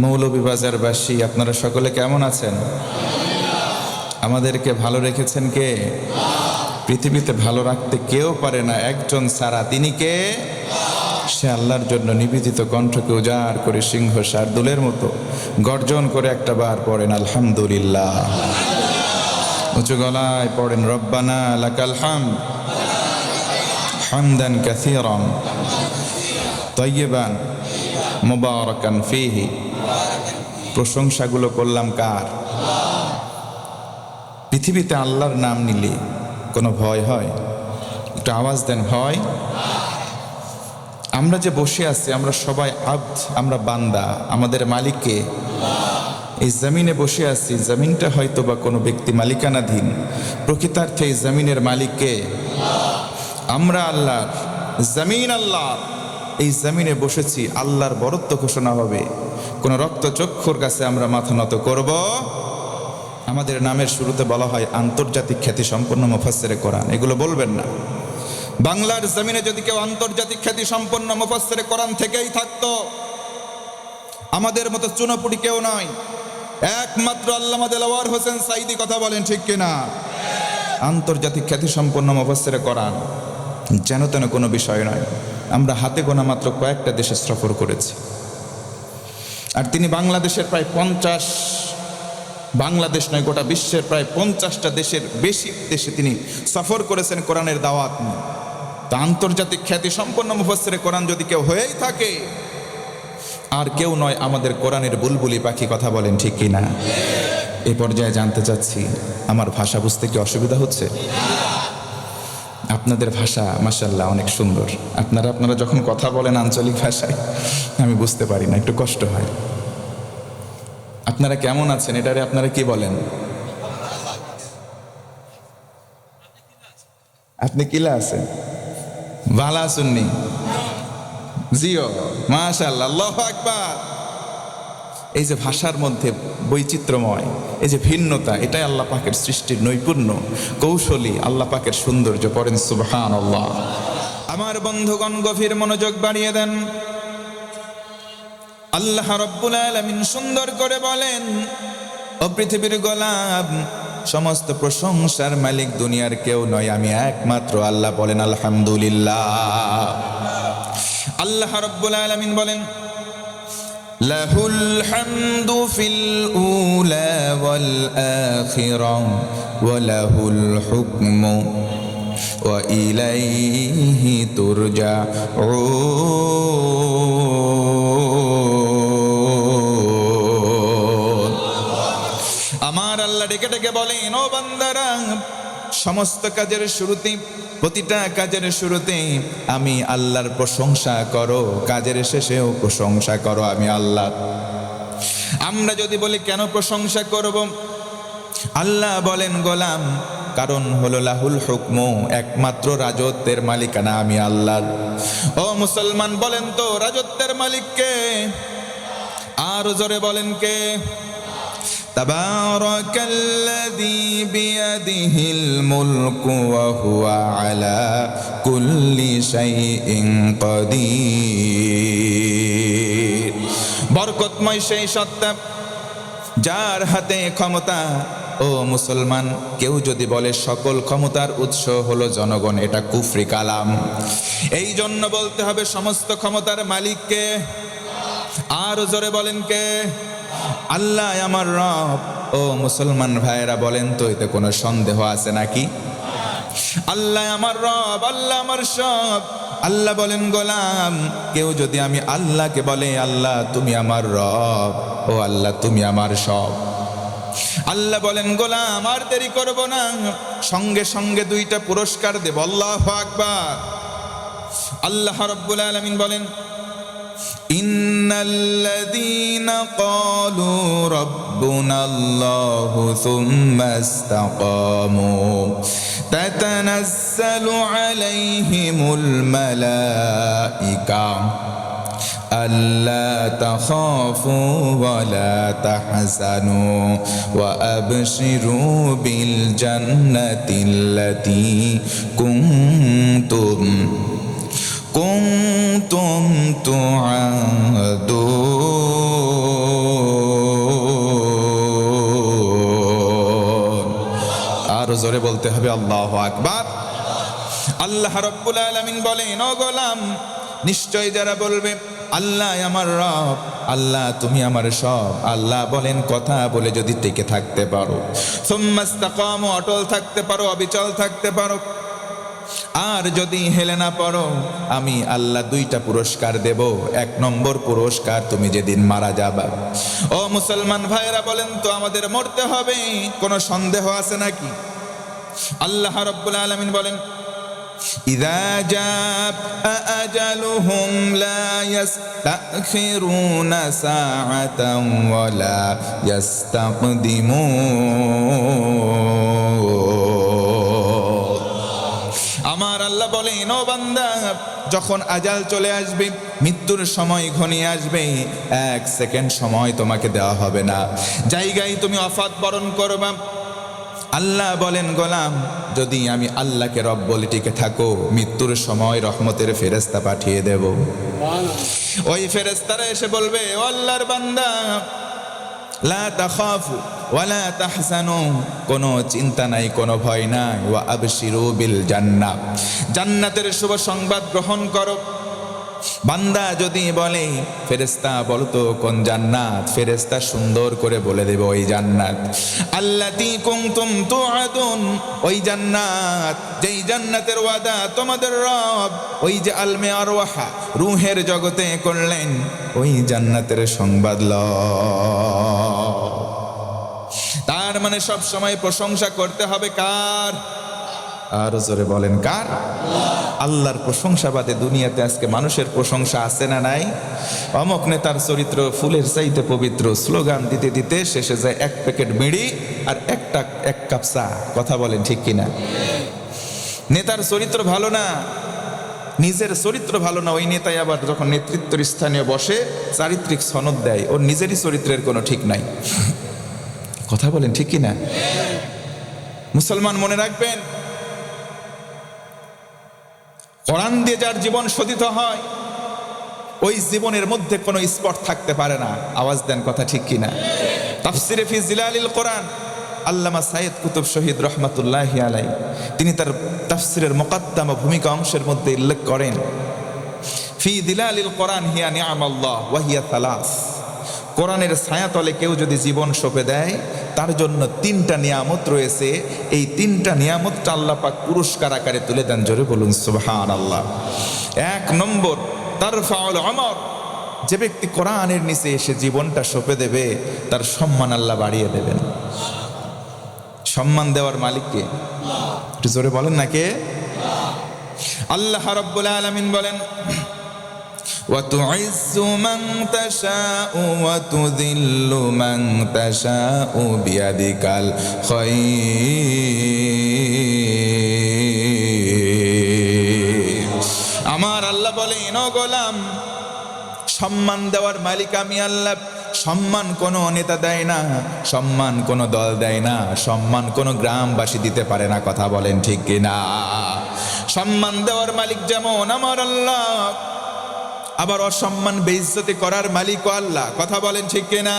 মৌলভীবাজারবাসী, আপনারা সকলে কেমন আছেন? আমাদেরকে ভালো রেখেছেন কে? পৃথিবীতে ভালো রাখতে কেউ পারে না, একজন ছাড়া। তিনি কে? সে আল্লাহর জন্য নিবেদিত কণ্ঠকে উজাড় করে সিংহ শার্দুলের মতো গর্জন করে একটা বার পড়েন আলহামদুলিল্লাহ। উঁচু গলায় পড়েন রব্বানা লাকাল হামদ হামদান কাসীরান তাইয়্যিবান মুবারাকান ফীহি। প্রশংসাগুলো করলাম কার? পৃথিবীতে আল্লাহর নাম নিলে কোনো ভয় হয়? একটু আওয়াজ দেন, ভয়? আমরা যে বসে আছি, আমরা সবাই আব্দ, আমরা বান্দা। আমাদের মালিককে এই জমিনে বসে আছি, জমিনটা হয়তো বা কোনো ব্যক্তি মালিকানাধীন, প্রকৃতার্থে এই জমিনের মালিককে আমরা আল্লাহ, জমিন আল্লাহ। এই জমিনে বসেছি, আল্লাহর বরত্ব ঘোষণা হবে। কোন রক্তচক্ষুর কাছে আমরা মাথা নত করব? আমাদের নামের শুরুতে বলা হয় আন্তর্জাতিক খ্যাতি সম্পন্ন মুফাসসিরে কোরআন। এগুলো বলবেন না। বাংলার জমিনে যদি কেউ আন্তর্জাতিক খ্যাতি সম্পন্ন মুফাসসিরে কোরআন থেকেই থাকতো, আমাদের মতো চুনোপুটি কেউ নয়, একমাত্র আল্লামা দেলাওয়ার হোসেন সাঈদী। কথা বলেন ঠিক কিনা? আন্তর্জাতিক খ্যাতি সম্পন্ন মুফাসসিরে কোরআন যেন তেন কোনো বিষয় নয়। আমরা হাতে গোনা মাত্র কয়েকটা দেশে সফর করেছি, আর তিনি বাংলাদেশের প্রায় 50, বাংলাদেশ নয় গোটা বিশ্বের প্রায় 50টা দেশের বেশি দেশে তিনি সফর করেছেন কোরআনের দাওয়াত নিয়ে। তা আন্তর্জাতিক খ্যাতি সম্পন্ন মুফাসসিরে কোরআন যদি কেউ হয়েই থাকে, আর কেউ নয় আমাদের কোরআনের বুলবুলি পাখি। কথা বলেন ঠিক কিনা? এই পর্যায়ে জানতে চাচ্ছি, আমার ভাষা বুঝতে কি অসুবিধা হচ্ছে? আপনাদের ভাষা মাশাআল্লাহ অনেক সুন্দর। আপনারা যখন কথা বলেন আঞ্চলিক ভাষায়, আমি বুঝতে পারি না, একটু কষ্ট হয়। আপনারা কেমন আছেন এটারে আপনারা কি বলেন? আপনি কিলা আছেন? ভালো আছেননি? জিও, মাশাআল্লাহ, আল্লাহু আকবার। এই যে ভাষার মধ্যে বৈচিত্র্যময়, এই যে ভিন্নতা, এটাই আল্লাহ পাকের সৃষ্টির নৈপুণ্য, কৌশলী আল্লাহ পাকের সৌন্দর্য। পড়েন সুবহানাল্লাহ। আমার বন্ধুগণ, গভীর মনোযোগ বাড়িয়ে দেন। আল্লাহ রাব্বুল আলামিন সুন্দর করে বলেন, ও পৃথিবীর গোলাম, সমস্ত প্রশংসার মালিক দুনিয়ার কেউ নয়, আমি একমাত্র আল্লাহ। বলেন আলহামদুলিল্লাহ। আল্লাহ রাব্বুল আলামিন বলেন, লাহুল হামদু ফিল উলা ওয়াল আখিরাহ ওয়া লাহুল হুকমু ওয়া ইলাইহি তুরজাউন। আমার আল্লাহ ডেকে ডেকে বলেন, ও বান্দারা, সমস্ত কাজের শুরুতে, প্রতিটা কাজের শুরুতে আমি আল্লাহর প্রশংসা করো, কাজের শেষেও প্রশংসা করো আমি আল্লাহ। আমরা যদি বলি কেন প্রশংসা করব, আল্লাহ বলেন, গোলাম, কারণ হলো লাহুল হুকমু, একমাত্র রাজত্বের মালিকানা আমি আল্লাহর। ও মুসলমান, বলেন তো রাজত্বের মালিক কে? আর জোরে বলেন কে? তাবারাকাল্লাযী বিয়াদিহিল মুলকু ওয়া হুয়া আলা কুল্লি শাইইন কাদির। বরকতময় সেই সত্তা যার হাতে ক্ষমতা। ও মুসলমান, কেউ যদি বলে সকল ক্ষমতার উৎস হলো জনগণ, এটা কুফরি কালাম। এই জন্য বলতে হবে সমস্ত ক্ষমতার মালিককে। আর জোরে বলেন কে? আল্লাহ আমার রব। ও মুসলমান ভাইয়েরা, বলেন তো এতে কোনো সন্দেহ আছে নাকি? আল্লাহ আমার রব, আল্লাহ আমার সব। আল্লাহ বলেন, গোলাম, কেউ যদি আমি আল্লাহকে বলে আল্লাহ তুমি আমার রব, ও আল্লাহ তুমি আমার সব, আল্লাহ বলেন, গোলাম আর দেরি করব না, সঙ্গে সঙ্গে 2টা পুরস্কার দেব। আল্লাহু আকবার। আল্লাহ রাব্বুল আলামিন বলেন, ইন্নাল্লাযীনা ক্বালু রাব্বুনাল্লাহু সুম্মা ইসতাকামু তাতানাজ্জালু আলাইহিমুল মালাইকা আল্লা তাখাফু ওয়া লা তাহজানু ওয়া আবশিরু বিল জান্নাতিল্লাতী কুনতুম তুআদুন। আরো জোরে বলতে হবে আল্লাহু আকবার। আল্লাহ রাব্বুল আলামিন বলেন, ও গোলাম, নিশ্চয় যারা বলবে আল্লাহ আমার রব, আল্লাহ তুমি আমার সব, আল্লাহ বলেন কথা বলে যদি টিকে থাকতে পারো, সুম্মাস্তাকামু, অটল থাকতে পারো, অবিচল থাকতে পারো, আর যদি হেলে না পড়ো, আমি আল্লাহ দুইটা পুরস্কার দেব। এক নম্বর পুরস্কার, তুমি যেদিন মারা যাবা। ও মুসলমান ভাইরা, বলেন তো আমাদের মরতে হবে, কোনো সন্দেহ আছে নাকি? আল্লাহ রাব্বুল আলামিন বলেন, ইযা জাআ আজালুহুম লা ইস্তাখিরুনা সাআতান ওয়া লা ইস্তাকদিমুন। আমার আল্লাহ বলেন, ও বান্দা, যখন আজাল চলে আসবে, মৃত্যুর সময় ঘনিয়ে আসবে, এক সেকেন্ড সময় তোমাকে দেওয়া হবে না, জায়গায় তুমি ওফাত বরণ করবা। আল্লাহ বলেন, গোলাম, যদি আমি আল্লাহকে রব বলে টিকে থাকো, মৃত্যুর সময় রহমতের ফেরেশতা পাঠিয়ে দেব। ওই ফেরেশতারা এসে বলবে, ও আল্লাহর বান্দা, লা তাখাফু ওয়ালা তাহজানু, কোনো চিন্তা নাই, কোনো ভয় নাই, ওয়া আবশিরু বিল জান্নাহ, জান্নাতের শুভ সংবাদ গ্রহণ করো। বান্দা যদি বলে, ফেরেশতা বলতো কোন জান্নাত, ফেরেশতা সুন্দর করে বলে দেবে, ওই জান্নাত আল্লাতী কুনতুম তুআদুন, ওই জান্নাত যেই জান্নাতের ওয়াদা তোমাদের রব ওই যে আলমে আরওয়াহা, রূহের জগতে করলেন, ওই জান্নাতের সংবাদ লও। তার মানে সব সময় প্রশংসা করতে হবে কার? আর জোরে বলেন কার? আল্লাহর প্রশংসা বাদে দুনিয়াতে আজকে মানুষের প্রশংসা আছে না নাই? অমুক নেতার চরিত্র ফুলের চাইতে পবিত্র, স্লোগান দিতে দিতে শেষে যায় এক প্যাকেট বিড়ি আর এক কাপ চা। কথা বলেন ঠিক কিনা? নেতার চরিত্র ভালো না, নিজের চরিত্র ভালো না, ওই নেতাই আবার যখন নেতৃত্বের স্থানীয় বসে চারিত্রিক সনদ দেয়, ওর নিজেরই চরিত্রের কোনো ঠিক নাই। কথা বলেন ঠিক কিনা? মুসলমান মনে রাখবেন, কোরআন দিয়ে যার জীবন শোধিত হয়, ওই জীবনের মধ্যে কোনো স্পট থাকতে পারে না। আওয়াজ দেন, কথা ঠিক কিনা? তাফসিরে ফি জিলালিল কোরআন, আল্লামা সাইয়্যিদ কুতুব শহীদ রহমাতুল্লাহি আলাইহি, তিনি তার তাফসিরের মুকাদ্দামা ভূমিকা অংশের মধ্যে উল্লেখ করেন, ফি জিলালিল কোরআন হিয়া নি'মাল্লাহ ওয়া হিয়া সালাস, কোরআনের ছায়াতলে কেউ যদি জীবন সঁপে দেয়, তার জন্য তিনটা নিয়ামত রয়েছে। এই তিনটা নিয়ামতটা আল্লাহ পাক পুরস্কার আকারে তুলে দেন। জোরে বলুন সুবহানাল্লাহ। এক নম্বর, তারফাউল উমর, যে ব্যক্তি কোরআনের নিচে এসে জীবনটা সঁপে দেবে, তার সম্মান আল্লাহ বাড়িয়ে দেবেন। সম্মান দেওয়ার মালিককে একটু জোরে বলেন না কে? আল্লাহ রাব্বুল আলামিন বলেন, وَتُعِزُّ مَن تَشَاءُ وَتُذِلُّ مَن تَشَاءُ بِيَدِكَ الْخَيْرُ। আমার আল্লাহ বলেন, ও গোলাম, সম্মান দেওয়ার মালিক আমি আল্লাহ। সম্মান কোনো নেতা দেয় না, সম্মান কোনো দল দেয় না, সম্মান কোনো গ্রামবাসী দিতে পারে না। কথা বলেন ঠিক কিনা? সম্মান দেওয়ার মালিক যেমন আমার আল্লাহ, আবার অসম্মান বেইজ্জতি করার মালিকও আল্লাহ। কথা বলেন ঠিক কিনা?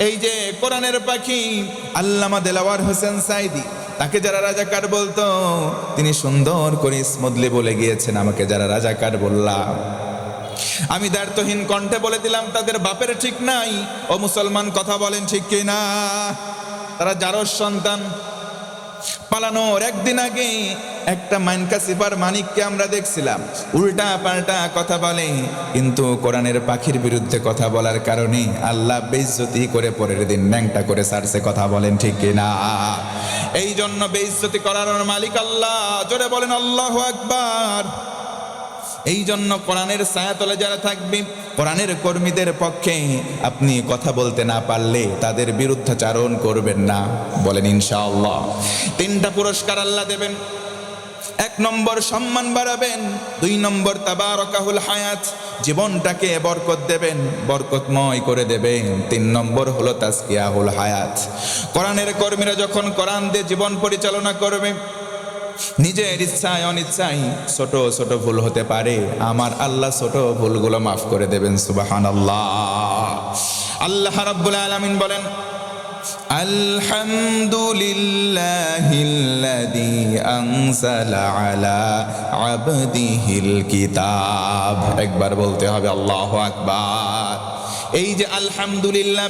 এই যে কোরআনের পাখি আল্লামা দেলাওয়ার হোসেন সাইদি, তাকে যারা রাজাকার বলতো, তিনি সুন্দর করে স্মুথলি বলে গিয়েছেন, আমাকে যারা রাজাকার বললাম, আমি দ্ব্যর্থহীন কণ্ঠে বলে দিলাম, তাদের বাপের ঠিক নাই। ও মুসলমান, কথা বলেন ঠিক কিনা? তারা জারজ সন্তান। পালানোর একদিন আগে একটা মাইনকা সিপার মানিককে আমরা দেখছিলাম, উল্টা পাল্টা কথা বলে, কিন্তু কোরআনের পাখির বিরুদ্ধে কথা বলার কারণে আল্লাহ বেইজ্জতি করে পরের দিন ন্যাংটা করে ছাড়ছে। কথা বলেন ঠিক কিনা? এই জন্য বেইজ্জতি করার মালিক আল্লাহ। জোরে বলেন আল্লাহু আকবার। এই জন্য কোরআনের ছায়াতলে যারা থাকবে, কোরআনের কর্মীদের পক্ষে আপনি কথা বলতে না পারলে তাদের বিরুদ্ধাচারণ করবেন না। বলেন ইনশাআল্লাহ। তিনটা পুরস্কার আল্লাহ দেবেন। এক নম্বর, সম্মান বাড়াবেন। দুই নম্বর, তাবারাকাহুল হায়াত, জীবনটাকে বরকত দেবেন, বরকতময় করে দেবেন। তিন নম্বর হলো তাজকিয়াহুল হায়াত। কোরআনের কর্মীরা যখন কোরআন দিয়ে জীবন পরিচালনা করবে, নিজের ইচ্ছায় অনিচ্ছায় ছোট ছোট ভুল হতে পারে, আমার আল্লাহ ছোট ভুলগুলো মাফ করে দেবেন। সুবহানাল্লাহ। আল্লাহ রাব্বুল আলামিন বলেন, আলহামদুলিল্লাহিল্লাযী আনজালা আলা আবদিহিল কিতাব। একবার বলতে হবে আল্লাহু আকবার। এই যে আলহামদুলিল্লাহ,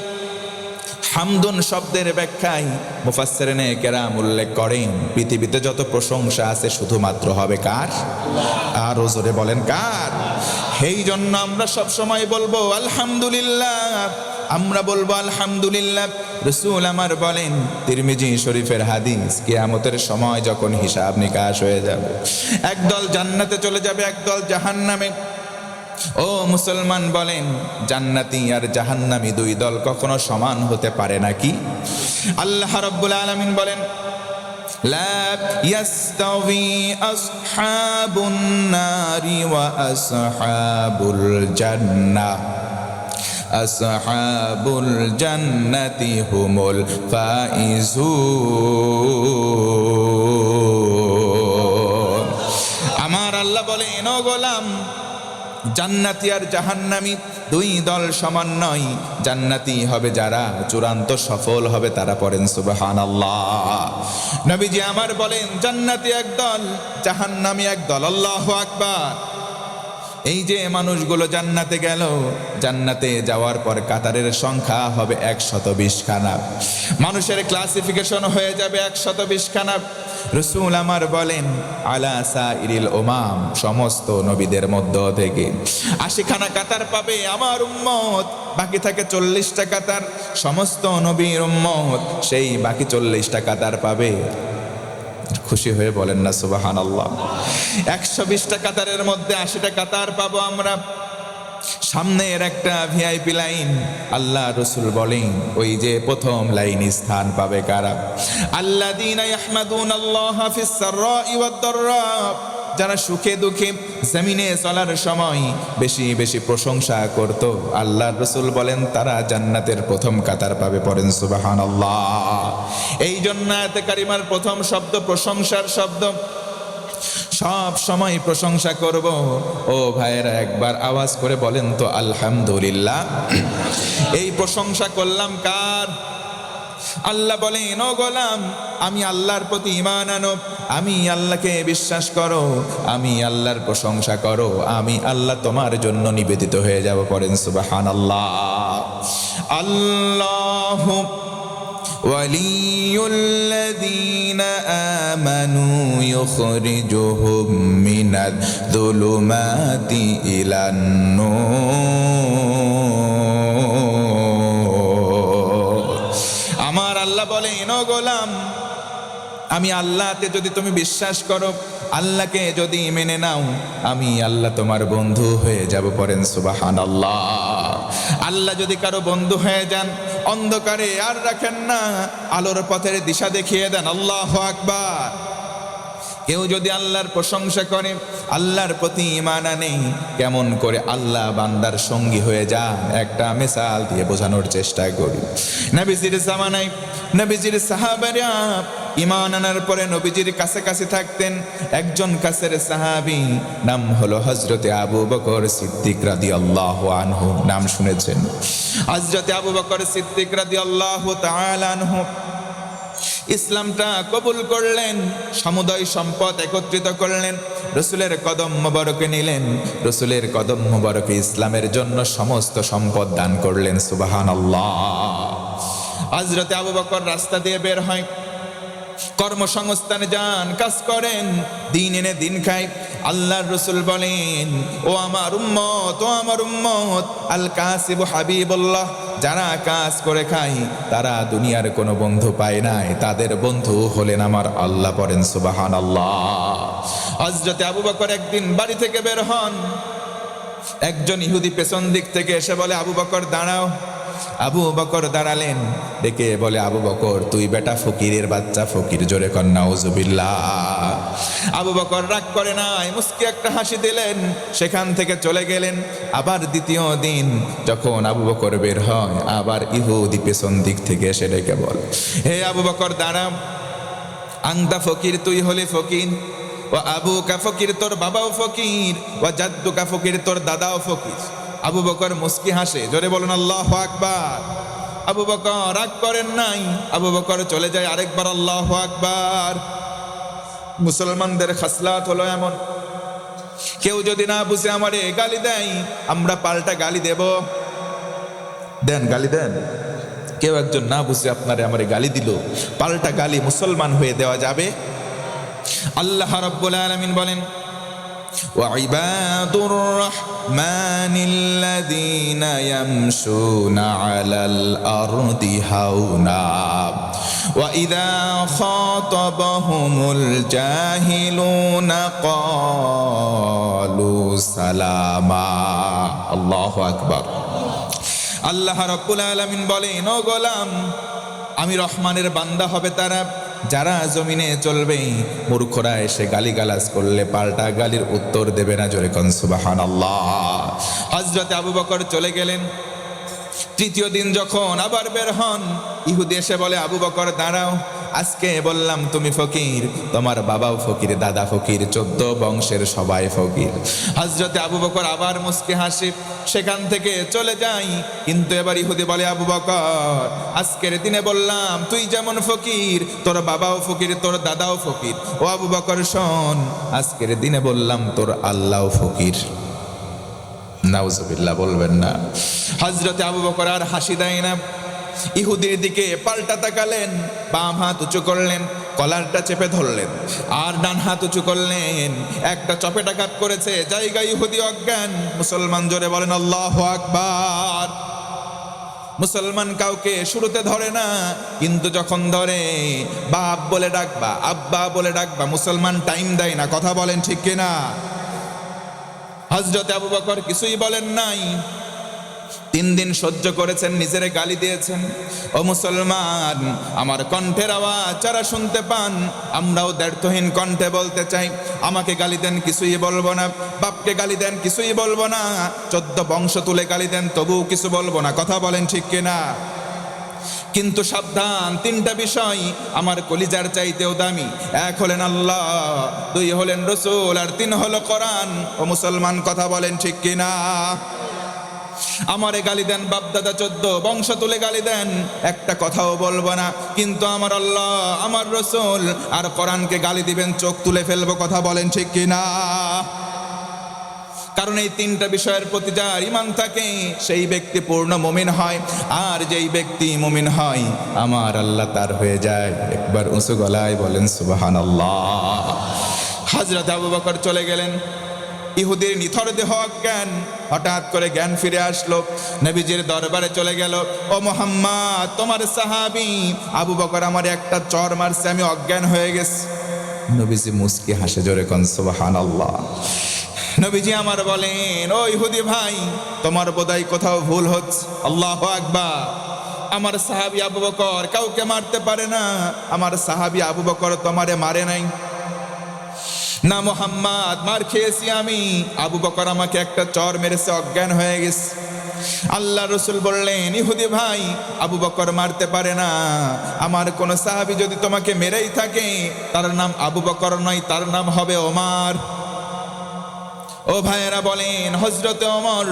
হামদুন শব্দের ব্যাখ্যায় মুফাসসিরিনে কেরাম উল্লেখ করেন পৃথিবীতে যত প্রশংসা আছে শুধুমাত্র হবে কার? আর জোরে বলেন কার? এই জন্য আমরা সব সময় বলবো আলহামদুলিল্লাহ। আমরা বলবো আলহামদুলিল্লাহ। রাসূল আমার বলেন, তিরমিজি শরীফের হাদিস, কিয়ামতের সময় যখন হিসাব নিকাশ হয়ে যাবে, একদল জান্নাতে চলে যাবে, একদল জাহান্নামে। ও মুসলমান বলেন, জান্নাতি আর জাহান্নামী দুই দল কখনো সমান হতে পারে নাকি? আল্লাহ রাব্বুল আলামিন বলেন, লা ইয়াস্তাওয়ি আসহাবুন নারি ওয়া আসহাবুল জান্নাহ, আসহাবুল জান্নাতি হুমুল ফাইজুন। আমার আল্লাহ বলেন, ও গোলাম, জান্নাতি আর জাহান্নামী দুই দল সমান নয়। জান্নাতি হবে যারা চূড়ান্ত সফল হবে, তারা পড়েন সুবহানাল্লাহ। নবীজি আমার বলেন, জান্নাতি একদল, জাহান্নামী একদল। আল্লাহু আকবার। এই যে মানুষগুলো জান্নাতে গেল, জান্নাতে যাওয়ার পর কাতারের সংখ্যা হবে 120 খানা, মানুষের ক্লাসিফিকেশন হয়ে যাবে 120 খানা। রাসূল আমার বলেন, আলা সাইরিল উমাম, সমস্ত নবীদের মধ্য থেকে 80 খানা কাতার পাবে আমার উম্মত, বাকি থাকে 40টা কাতার। সমস্ত নবীর উম্মত সেই বাকি 40টা কাতার পাবে। খুশি হয়ে বলেন না সুবহানাল্লাহ। 120টা কাতারের মধ্যে 80টা কাতার পাবো আমরা। সামনের একটা ভিআইপি লাইন, আল্লাহ রাসূল বলেন, ওই যে প্রথম লাইনে স্থান পাবে কারা? আল্লাযীনা ইয়াহমাদুনাল্লাহা ফিস সাররাই ওয়াদ দাররা, যারা সুখে দুঃখে জমিনে চলার সময় বেশি বেশি প্রশংসা করত। আল্লাহ রাসূল বলেন, তারা জান্নাতের প্রথম কাতার পাবে। পড়েন সুবহানাল্লাহ। এই জন্য আয়াতে কারিমার প্রথম শব্দ প্রশংসার শব্দ। সব সময় প্রশংসা করব। ও ভাইয়েরা, একবার আওয়াজ করে বলেন তো আলহামদুলিল্লাহ। এই প্রশংসা করলাম কার? আল্লাহ বলেন, ও গোলাম, আমি আল্লাহর প্রতি ঈমান আনো, আমি আল্লাহকে বিশ্বাস করো, আমি আল্লাহর প্রশংসা করো, আমি আল্লাহ তোমার জন্য নিবেদিত হয়ে যাব। পড়েন সুবহানাল্লাহ। আল্লাহু ওয়ালিয়ুল্লাযীনা আমানু ইউখরিজুহুম মিনায-যুলুমাতি ইলান-নূর। আমার আল্লাহ বলেন, ও গোলাম, আমি আল্লাহতে যদি তুমি বিশ্বাস করো, আল্লাহকে যদি মেনে নাও, আমি আল্লাহ তোমার বন্ধু হয়ে যাব। পড়েন সুবহানাল্লাহ। আল্লাহ যদি কারো বন্ধু হয়ে যান, অন্ধকারে আর রাখেন না, আলোর পথের দিশা দেখিয়ে দেন। আল্লাহু আকবার। কেউ যদি আল্লাহর প্রশংসা করে, আল্লাহর প্রতি ঈমান আনে, কেমন করে আল্লাহ বান্দার সঙ্গী হয়ে যান, একটা মিসাল দিয়ে বোঝানোর চেষ্টা করি। নবীজির জামানায় নবীজির সাহাবারা ঈমান আনার পরে নবীজির কাছে কাছে থাকতেন। একজন কাছের সাহাবী, নাম হলো হযরতে আবু বকর সিদ্দিক রাদিয়াল্লাহু আনহু। নাম শুনেছেন? হযরতে আবু বকর সিদ্দিক রাদিয়াল্লাহু তাআলা আনহু ইসলামটা কবুল করলেন, সমুদয় সম্পদ একত্রিত করলেন, রসুলের কদম মোবারকে নিলেন, রসুলের কদম মোবারকে ইসলামের জন্য সমস্ত সম্পদ দান করলেন। সুবহানাল্লাহ। হযরতে আবু বকর রাস্তা দিয়ে বের হয়, কর্মসংস্থানে যান, কাজ করেন, দিন এনে দিন খায়। আল্লাহর রাসূল বলেন, ও আমার উম্মত, ও আমার উম্মত, আল কাসিবু হাবিবুল্লাহ, যারা কাজ করে খায় তারা দুনিয়ার কোনো বন্ধু পায় নাই, তাদের বন্ধু হলেন আমার আল্লাহ। পড়েন সুবহানাল্লাহ। হযরতে আবু বকর একদিন বাড়ি থেকে বের হন, একজন ইহুদি পেছন দিক থেকে এসে বলে, আবু বকর দাঁড়াও। আবু বকর দাঁড়ালেন, ডেকে বলে, আবু বকর, তুই বেটা ফকিরের বাচ্চা। ফকির। জোরে কর নাউজুবিল্লাহ। আবু বকর রাগ করে নাই, মুস্কি একটা হাসি দিলেন, সেখান থেকে চলে গেলেন। আবার দ্বিতীয় দিন যখন আবু বকর বের হয়, আবার ইহুদি পেছন দিক থেকে এসে ডেকে বল, হে আবু বকর দাঁড়া, আংতা ফকির, তুই হলি ফকির, ও আবু কা ফকির, তোর বাবাও ফকির, ও জাদ্দু কা ফকির, তোর দাদাও ফকির। আবু বকর মুস্কি হাসে। জোরে বলুন আল্লাহু আকবার। আবু বকর রাগ করেন নাই, আবু বকর চলে যায় আরেকবার আল্লাহু আকবার। মুসলমানদের খাসলাত হলো এমন, কেউ যদি না বুঝে আমারে গালি দেয়, আমরা পাল্টা গালি দেব। দেন, গালি দেন। কেউ একজন না বুঝে আপনারে আমারে গালি দিল, পাল্টা গালি মুসলমান হয়ে দেওয়া যাবে? আল্লাহ রাব্বুল আলামিন বলেন, ওয়াইবাদুর রাহমানিল্লাযীনা ইয়ামশুনা আলাল আরদি হাওনা ওয়া ইযা খাতাবাহুমুল জাহিলুনা ক্বালু সালামা। আল্লাহু আকবার। আল্লাহ রাব্বুল আলামিন বলেন, ও গোলাম, আমি রহমানের বান্দা হবে তারা যারা জমিনে চলবে, মূর্খরা এসে গালিগালাজ করলে পাল্টা গালির উত্তর দেবে না। জোরে কোন সুবহানাল্লাহ। হযরত আবু বকর চলে গেলেন। তৃতীয় দিন যখন আবার বের হন, ইহুদি এসে বলে, আবু বকর দাঁড়াও, আজকে বললাম তুমি ফকির, তোমার বাবাও ফকির, দাদা ফকির, 14 বংশের সবাই ফকির। হযরত আবু বকর আবার মুস্কি হাসি, সেখান থেকে চলে যাই। কিন্তু এবার ইহুদি বলে, আবু বকর, আজকের দিনে বললাম তুই যেমন ফকির, তোর বাবাও ফকির, তোর দাদাও ফকির। ও আবু বকর শোন, আজকের দিনে বললাম তোর আল্লাহও ফকির। নাউজুবিল্লাহ বলবেন না। হযরতে আবু বকর আর হাসি দেয় না, ইহুদির দিকে পাল্টা তাকালেন, বাম হাত উঁচু করলেন, কলারটা চেপে ধরলেন, আর ডান হাত উঁচু করলেন, একটা চপেটাঘাত করেছে, জায়গায় ইহুদি অজ্ঞান। মুসলমান জোরে বলেন আল্লাহু আকবার। মুসলমান কাউকে শুরুতে ধরে না, কিন্তু যখন ধরে বাপ বলে ডাকবা, আব্বা বলে ডাকবা, মুসলমান টাইম দেয় না। কথা বলেন ঠিক কিনা? হযরত আবু বকর কিছুই বলেন নাই। 3 দিন সহ্য করেছেন, নিজেরে গালি দিয়েছেন। ও মুসলমান, আমার কণ্ঠের আওয়াজ যারা শুনতে পান, আমরাও দ্ব্যর্থহীন কণ্ঠে বলতে চাই, আমাকে গালি দেন, কিছুই বলবো না। বাপকে গালি দেন, কিছুই বলবো না। 14 বংশ তুলে গালি দেন, তবুও কিছু বলবো না। কথা বলেন ঠিক কিনা? কিন্তু সাবধান, 3টা বিষয় আমার কলিজার চাইতেও দামি। 1 হলেন আল্লাহ, 2 হলেন রসুল, আর 3 হলো কোরআন। ও মুসলমান, কথা বলেন ঠিক কিনা? আমারে গালি দেন, বাপদাদা 14 বংশ তুলে গালি দেন, একটা কথাও বলবো না। কিন্তু আমার আল্লাহ, আমার রসুল আর কোরআনকে গালি দিবেন, চোখ তুলে ফেলবো। কথা বলেন ঠিক কিনা? কারণ এই 3টা বিষয়ের প্রতি যার ঈমান থাকে, সেই ব্যক্তি পূর্ণ মুমিন হয়। আর যেই ব্যক্তি মুমিন হয়, আমার আল্লাহ তার হয়ে যায়। একবার উঁচু গলায় বলেন সুবহানাল্লাহ। হযরত আবু বকর চলে গেলেন। ইহুদির নিথর দেহ অজ্ঞান, হঠাৎ করে জ্ঞান ফিরে আসলো, নবীজির দরবারে চলে গেল। ও মুহাম্মদ, তোমার সাহাবী আবু বকর আমার একটা চর মারছে, আমি অজ্ঞান হয়ে গেছি। নবীজি মুস্কি হাসে, জোরে কোন সুবহানাল্লাহ। নবীজি আমার বলেন, ও ইহুদি ভাই, তোমার বোধহয় কোথাও ভুল হচ্ছে। আল্লাহু আকবার। আমার সাহাবী আবু বকর কাউকে মারতে পারে না। আমার সাহাবী আবু বকর তোমারে মারে নাই না মুহাম্মদ, মার খেয়েছি আমি। আবু বকর আমাকে একটা চর মেরেছে, অজ্ঞান হয়ে গেছে। আল্লাহ রসুল বললেন, ইহুদি ভাই, আবু বকর মারতে পারে না। আমার কোন সাহাবী যদি তোমাকে মেরেই থাকে, তার নাম আবু বকর নয়, তার নাম হবে ওমর। ও ভাইয়েরা বলেন, হযরতে ওমর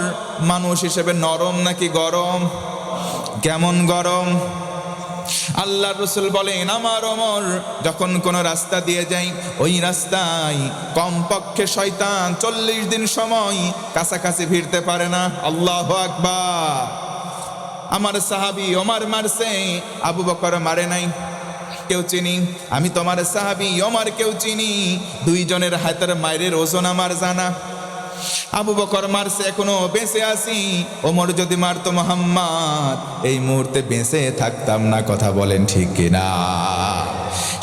মানুষ হিসেবে নরম নাকি গরম? কেমন গরম? আল্লাহ রসুল বলেন, আমার ওমর যখন কোন রাস্তা দিয়ে যায়, ওই রাস্তায় কমপক্ষে শয়তান 40 দিন সময় কাছাকাছি ভিড়তে পারে না। আল্লাহু আকবার। আমার সাহাবী ওমর মারছে, আবু বকর মারে নাই। কেউ চিনি, আমি তোমার সাহাবী ওমর কেউ চিনি। 2 জনের হাতের মায়ের ওজন আমার জানা। আবু বকর মারছে, এখনো বেঁচে আছি। ওমর যদি মারতো মুহাম্মদ, এই মুহূর্তে বেঁচে থাকতাম না। কথা বলেন ঠিক কিনা?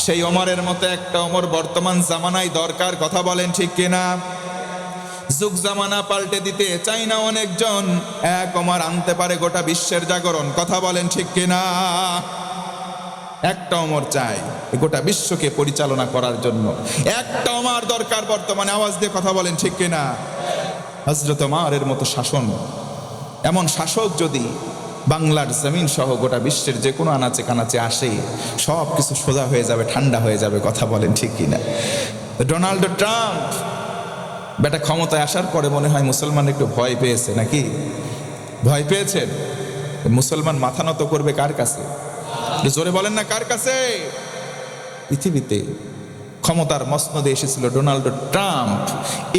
সেই ওমরের মতো একটা ওমর বর্তমান জামানায় দরকার। কথা বলেন ঠিক কিনা? যুগ জামানা পাল্টে দিতে চাই না অনেকজন, এক ওমর আনতে পারে গোটা বিশ্বের জাগরণ। কথা বলেন ঠিক কিনা? একটা ওমর চাই গোটা বিশ্বকে পরিচালনা করার জন্য। একটা ওমর দরকার বর্তমানে। আওয়াজ দিয়ে কথা বলেন ঠিক কিনা? হযরত ওমরের মতো শাসন, এমন শাসক যদি বাংলার জমিন সহ গোটা বিশ্বের যে কোনো আনাচে কানাচে আসে, সব কিছু সোজা হয়ে যাবে, ঠান্ডা হয়ে যাবে। কথা বলেন ঠিক কিনা? ডোনাল্ড ট্রাম্প বেটা ক্ষমতায় আসার পরে মনে হয় মুসলমান একটু ভয় পেয়েছে, নাকি? ভয় পেয়েছেন? মুসলমান মাথা নত করবে কার কাছে? জোরে বলেন না, কার কাছে? পৃথিবীতে ক্ষমতার মসনদে এসেছিল ডোনাল্ড ট্রাম্প,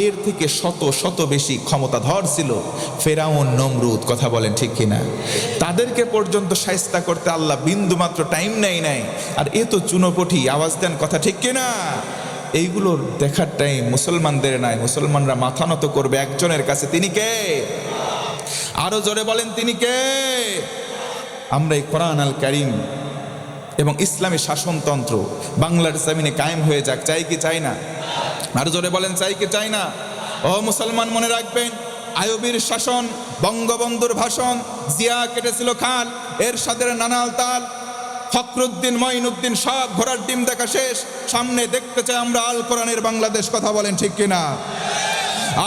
এর থেকে শত শত বেশি ক্ষমতাধর ছিল ফেরাউন, নমরুদ। কথা বলেন ঠিক কিনা? তাদেরকে পর্যন্ত শায়েস্তা করতে আল্লাহ বিন্দু মাত্র টাইম নেয় নাই, আর এ তো চুনোপটি। আওয়াজ দেন, কথা ঠিক কিনা? এইগুলোর দেখার টাইম মুসলমানদের নাই। মুসলমানরা মাথা নত করবে একজনের কাছে, তিনি কে? আরো জোরে বলেন, তিনি কে? আমরা এই কোরআন আল কারীম এবং ইসলামী শাসনতন্ত্র বাংলার জমিনে কায়েম হয়ে যাক, চাই কি চাই না? আরো জোরে বলেন, চাই কি চাই না? ও মুসলমান, মনে রাখবেন, আইয়ুবীর শাসন, বঙ্গবন্ধুর ভাষণ, জিয়া কেটেছিল খাল, এরশাদের নানাল তাল, ফখরুদ্দিন, মঈনুদ্দিন সব ঘোড়ার ডিম দেখা শেষ। সামনে দেখতে চাই আমরা আল কোরআনের বাংলাদেশ। কথা বলেন ঠিক কিনা?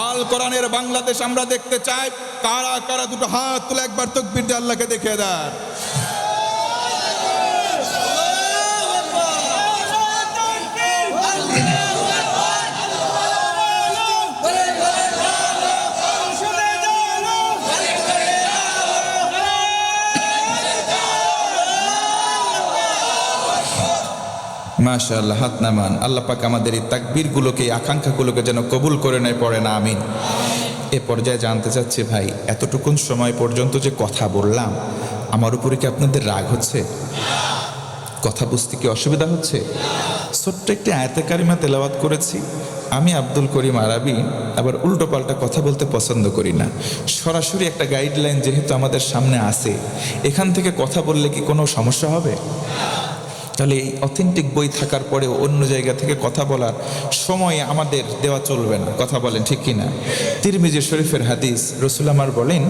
আল কোরআনের বাংলাদেশ আমরা দেখতে চাই। কারা কারা দুটো হাত তুলে একবার তাকবীর দিয়ে আল্লাহকে দেখিয়ে দেন। মাশাআল্লাহ, হাত নামান। আল্লাহ পাক আমাদের এই তাকবীরগুলোকে, আকাঙ্ক্ষাগুলোকে যেন কবুল করে নেয়, পড়ে না আমিন। এ পর্যায়ে জানতে চাচ্ছি ভাই, এতটুকুন সময় পর্যন্ত যে কথা বললাম, আমার উপরে কি আপনাদের রাগ হচ্ছে? কথা বুঝতে কি অসুবিধা হচ্ছে? ছোট্ট একটি আয়াতে কারিমা তেলাওয়াত করেছি। আমি আব্দুল করিম আরাবী আবার উল্টো পাল্টা কথা বলতে পছন্দ করি না। সরাসরি একটা গাইডলাইন যেহেতু আমাদের সামনে আছে, এখান থেকে কথা বললে কি কোনো সমস্যা হবে? তাহলে এই অথেন্টিক বই থাকার পরেও অন্য জায়গা থেকে কথা বলার সময় আমাদের দেওয়া চলবে না। কথা বলেন ঠিক কিনা? তিরমিজি শরীফের হাদিস, রাসূল আমার বলেন,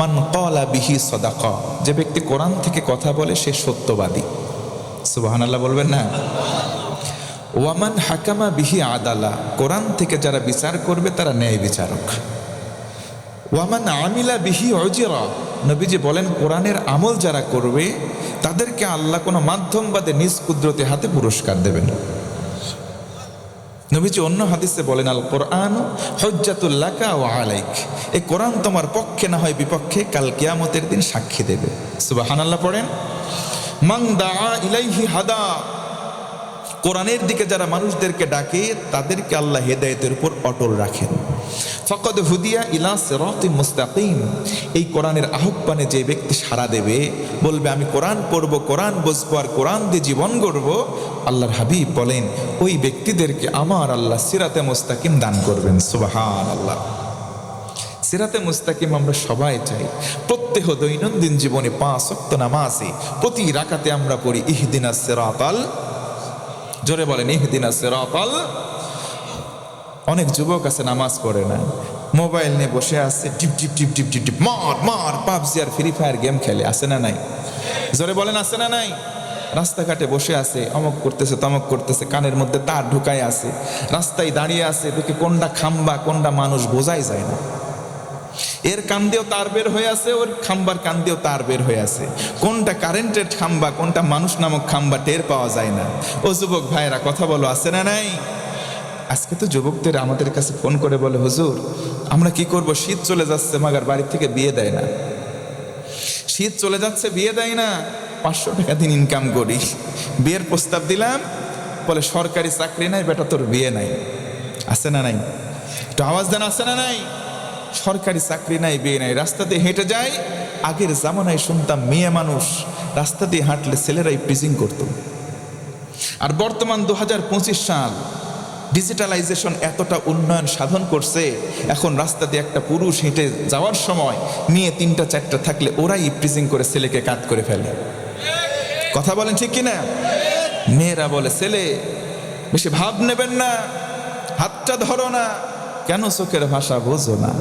মান ক্বালা বিহি সাদাকা, যে ব্যক্তি কোরআন থেকে কথা বলে সে সত্যবাদী। সুবহানাল্লাহ বলবেন না? ওয়ামান হাকামা বিহি আদালা, কোরআন থেকে যারা বিচার করবে তারা ন্যায় বিচারক। ওয়ামান আমিলা বিহি উজরা, নবীজি বলেন কোরআনের আমল যারা করবে তাদেরকে আল্লাহ কোনো মাধ্যম বাদে নিজ কুদরতে হাতে পুরস্কার দেবেন। নবীজি অন্য হাদিসে বলেন, আল কোরআন হুজ্জাতুল লাকা ওয়া আলাইক, এই কোরআন তোমার পক্ষে না হয় বিপক্ষে কাল কিয়ামতের দিন সাক্ষী দেবে। সুবহানাল্লাহ পড়েন। মান দাআ ইলাইহি হাদা, কোরআনের দিকে যারা মানুষদেরকে ডাকে তাদেরকে আল্লাহ হেদায়েতের উপর অটল রাখেন। ফাকাদ হুদিয়া ইলা সিরাতিম মুস্তাকিম, এই কোরআনের আহ্বানে যে ব্যক্তি সাড়া দেবে, বলবে আমি কোরআন পড়ব, কোরআন বুঝবো, আর কোরআন দিয়ে জীবন গড়ব, আল্লাহর হাবিব বলেন ওই ব্যক্তিদেরকে আমার আল্লাহ সিরাতে মুস্তাকিম দান করবেন। সুবহানাল্লাহ। সিরাতে মুস্তাকিম আমরা সবাই চাই। প্রত্যেক দৈনন্দিন জীবনে 5 ওয়াক্ত নামাজে প্রতি রাকাতে আমরা পড়ি ইহদিনাস সিরাতাল, জোরে বলেন ইহদিনাস সিরাতাল। অনেক যুবক আছে নামাজ পড়ে না, মোবাইল নিয়ে বসে আছে, টিপ টিপ টিপ টিপ টিপ টিপ, মার মার, পাবজি আর ফ্রি ফায়ার গেম খেলে। আছে না নাই? জোরে বলেন আছে না নাই? রাস্তাঘাটে বসে আছে, অমক করতেছে তমক করতেছে, কানের মধ্যে তার ঢুকায় আছে, রাস্তায় দাঁড়িয়ে আছে, দেখে কোনটা খাম্বা কোনটা মানুষ বোঝাই যায় না। এর কান দিয়েও তার বের হয়ে আছে, ওর খাম্বার কান দিয়েও তার বের হয়ে আছে, কোনটা কারেন্টের খাম্বা কোনটা মানুষ নামক খাম্বা টের পাওয়া যায় না। ও যুবক ভাইয়েরা কথা বলো, আছে না নাই? আজকে তো যুবকদের আমাদের কাছে ফোন করে বলে, হুজুর আমরা কি করব, শীত চলে যাচ্ছে, মাগার বাড়ি থেকে বিয়ে দেয় না। শীত চলে যাচ্ছে, বিয়ে দেয় না, 500 টাকা দিন ইনকাম করি, বিয়ের প্রস্তাব দিলাম, বলে সরকারি চাকরি নাই বেটা, তোর বিয়ে নাই। আছে না নাই? একটু আওয়াজ দেন, আছে না নাই? সরকারি চাকরি নাই, বিয়ে নাই, রাস্তা দিয়ে হেঁটে যায়। আগের জামানায় শুনতাম মেয়ে মানুষ রাস্তা দিয়ে হাঁটলে ছেলেরাই প্রিজিং করত। আর বর্তমান 2025 সাল, ডিজিটালাইজেশন এতটা উন্নয়ন সাধন করছে, এখন রাস্তা দিয়ে একটা পুরুষ হেঁটে যাওয়ার সময় মেয়ে 3টা 4টা থাকলে ওরাই প্রিজিং করে ছেলেকে কাট করে ফেলে। কথা বলেন ঠিক কিনা? মেয়েরা বলে, ছেলে বেশি ভাব নেবেন না, হাতটা ধরো না, কেন চোখের ভাষা বোঝো না?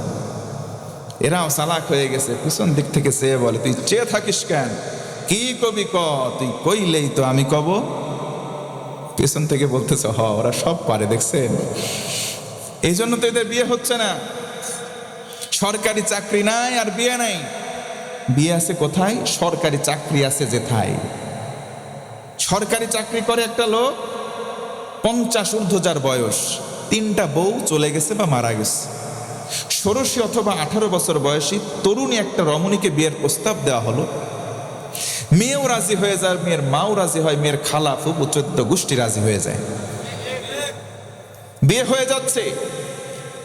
এরাও চালাক হয়ে গেছে, পিছন দিক থেকে চেয়ে বলে, তুই চেয়ে থাকিস কেন, কি কবি ক, তুই কইলেই তো আমি কব। পেছন থেকে বলতেছ, হ ওরা সব পারে, দেখছেন? এই জন্য তো এদের বিয়ে হচ্ছে না। সরকারি চাকরি নাই আর বিয়ে নাই। বিয়ে আছে কোথায়? সরকারি চাকরি আছে যেথায়। সরকারি চাকরি করে একটা লোক, 50 ঊর্ধ্ব যার বয়স, 3টা বউ চলে গেছে বা মারা গেছে, 16 অথবা 18 বছর বয়সী তরুণী একটা রমণীকে বিয়ের প্রস্তাব দেওয়া হলো। মেয়েও রাজি হয়ে যায়, মেয়ের মাও রাজি হয়, মেয়ের খালা ফুপু 14 গোষ্ঠী রাজি হয়ে যায়। বিয়ে হয়ে যাচ্ছে,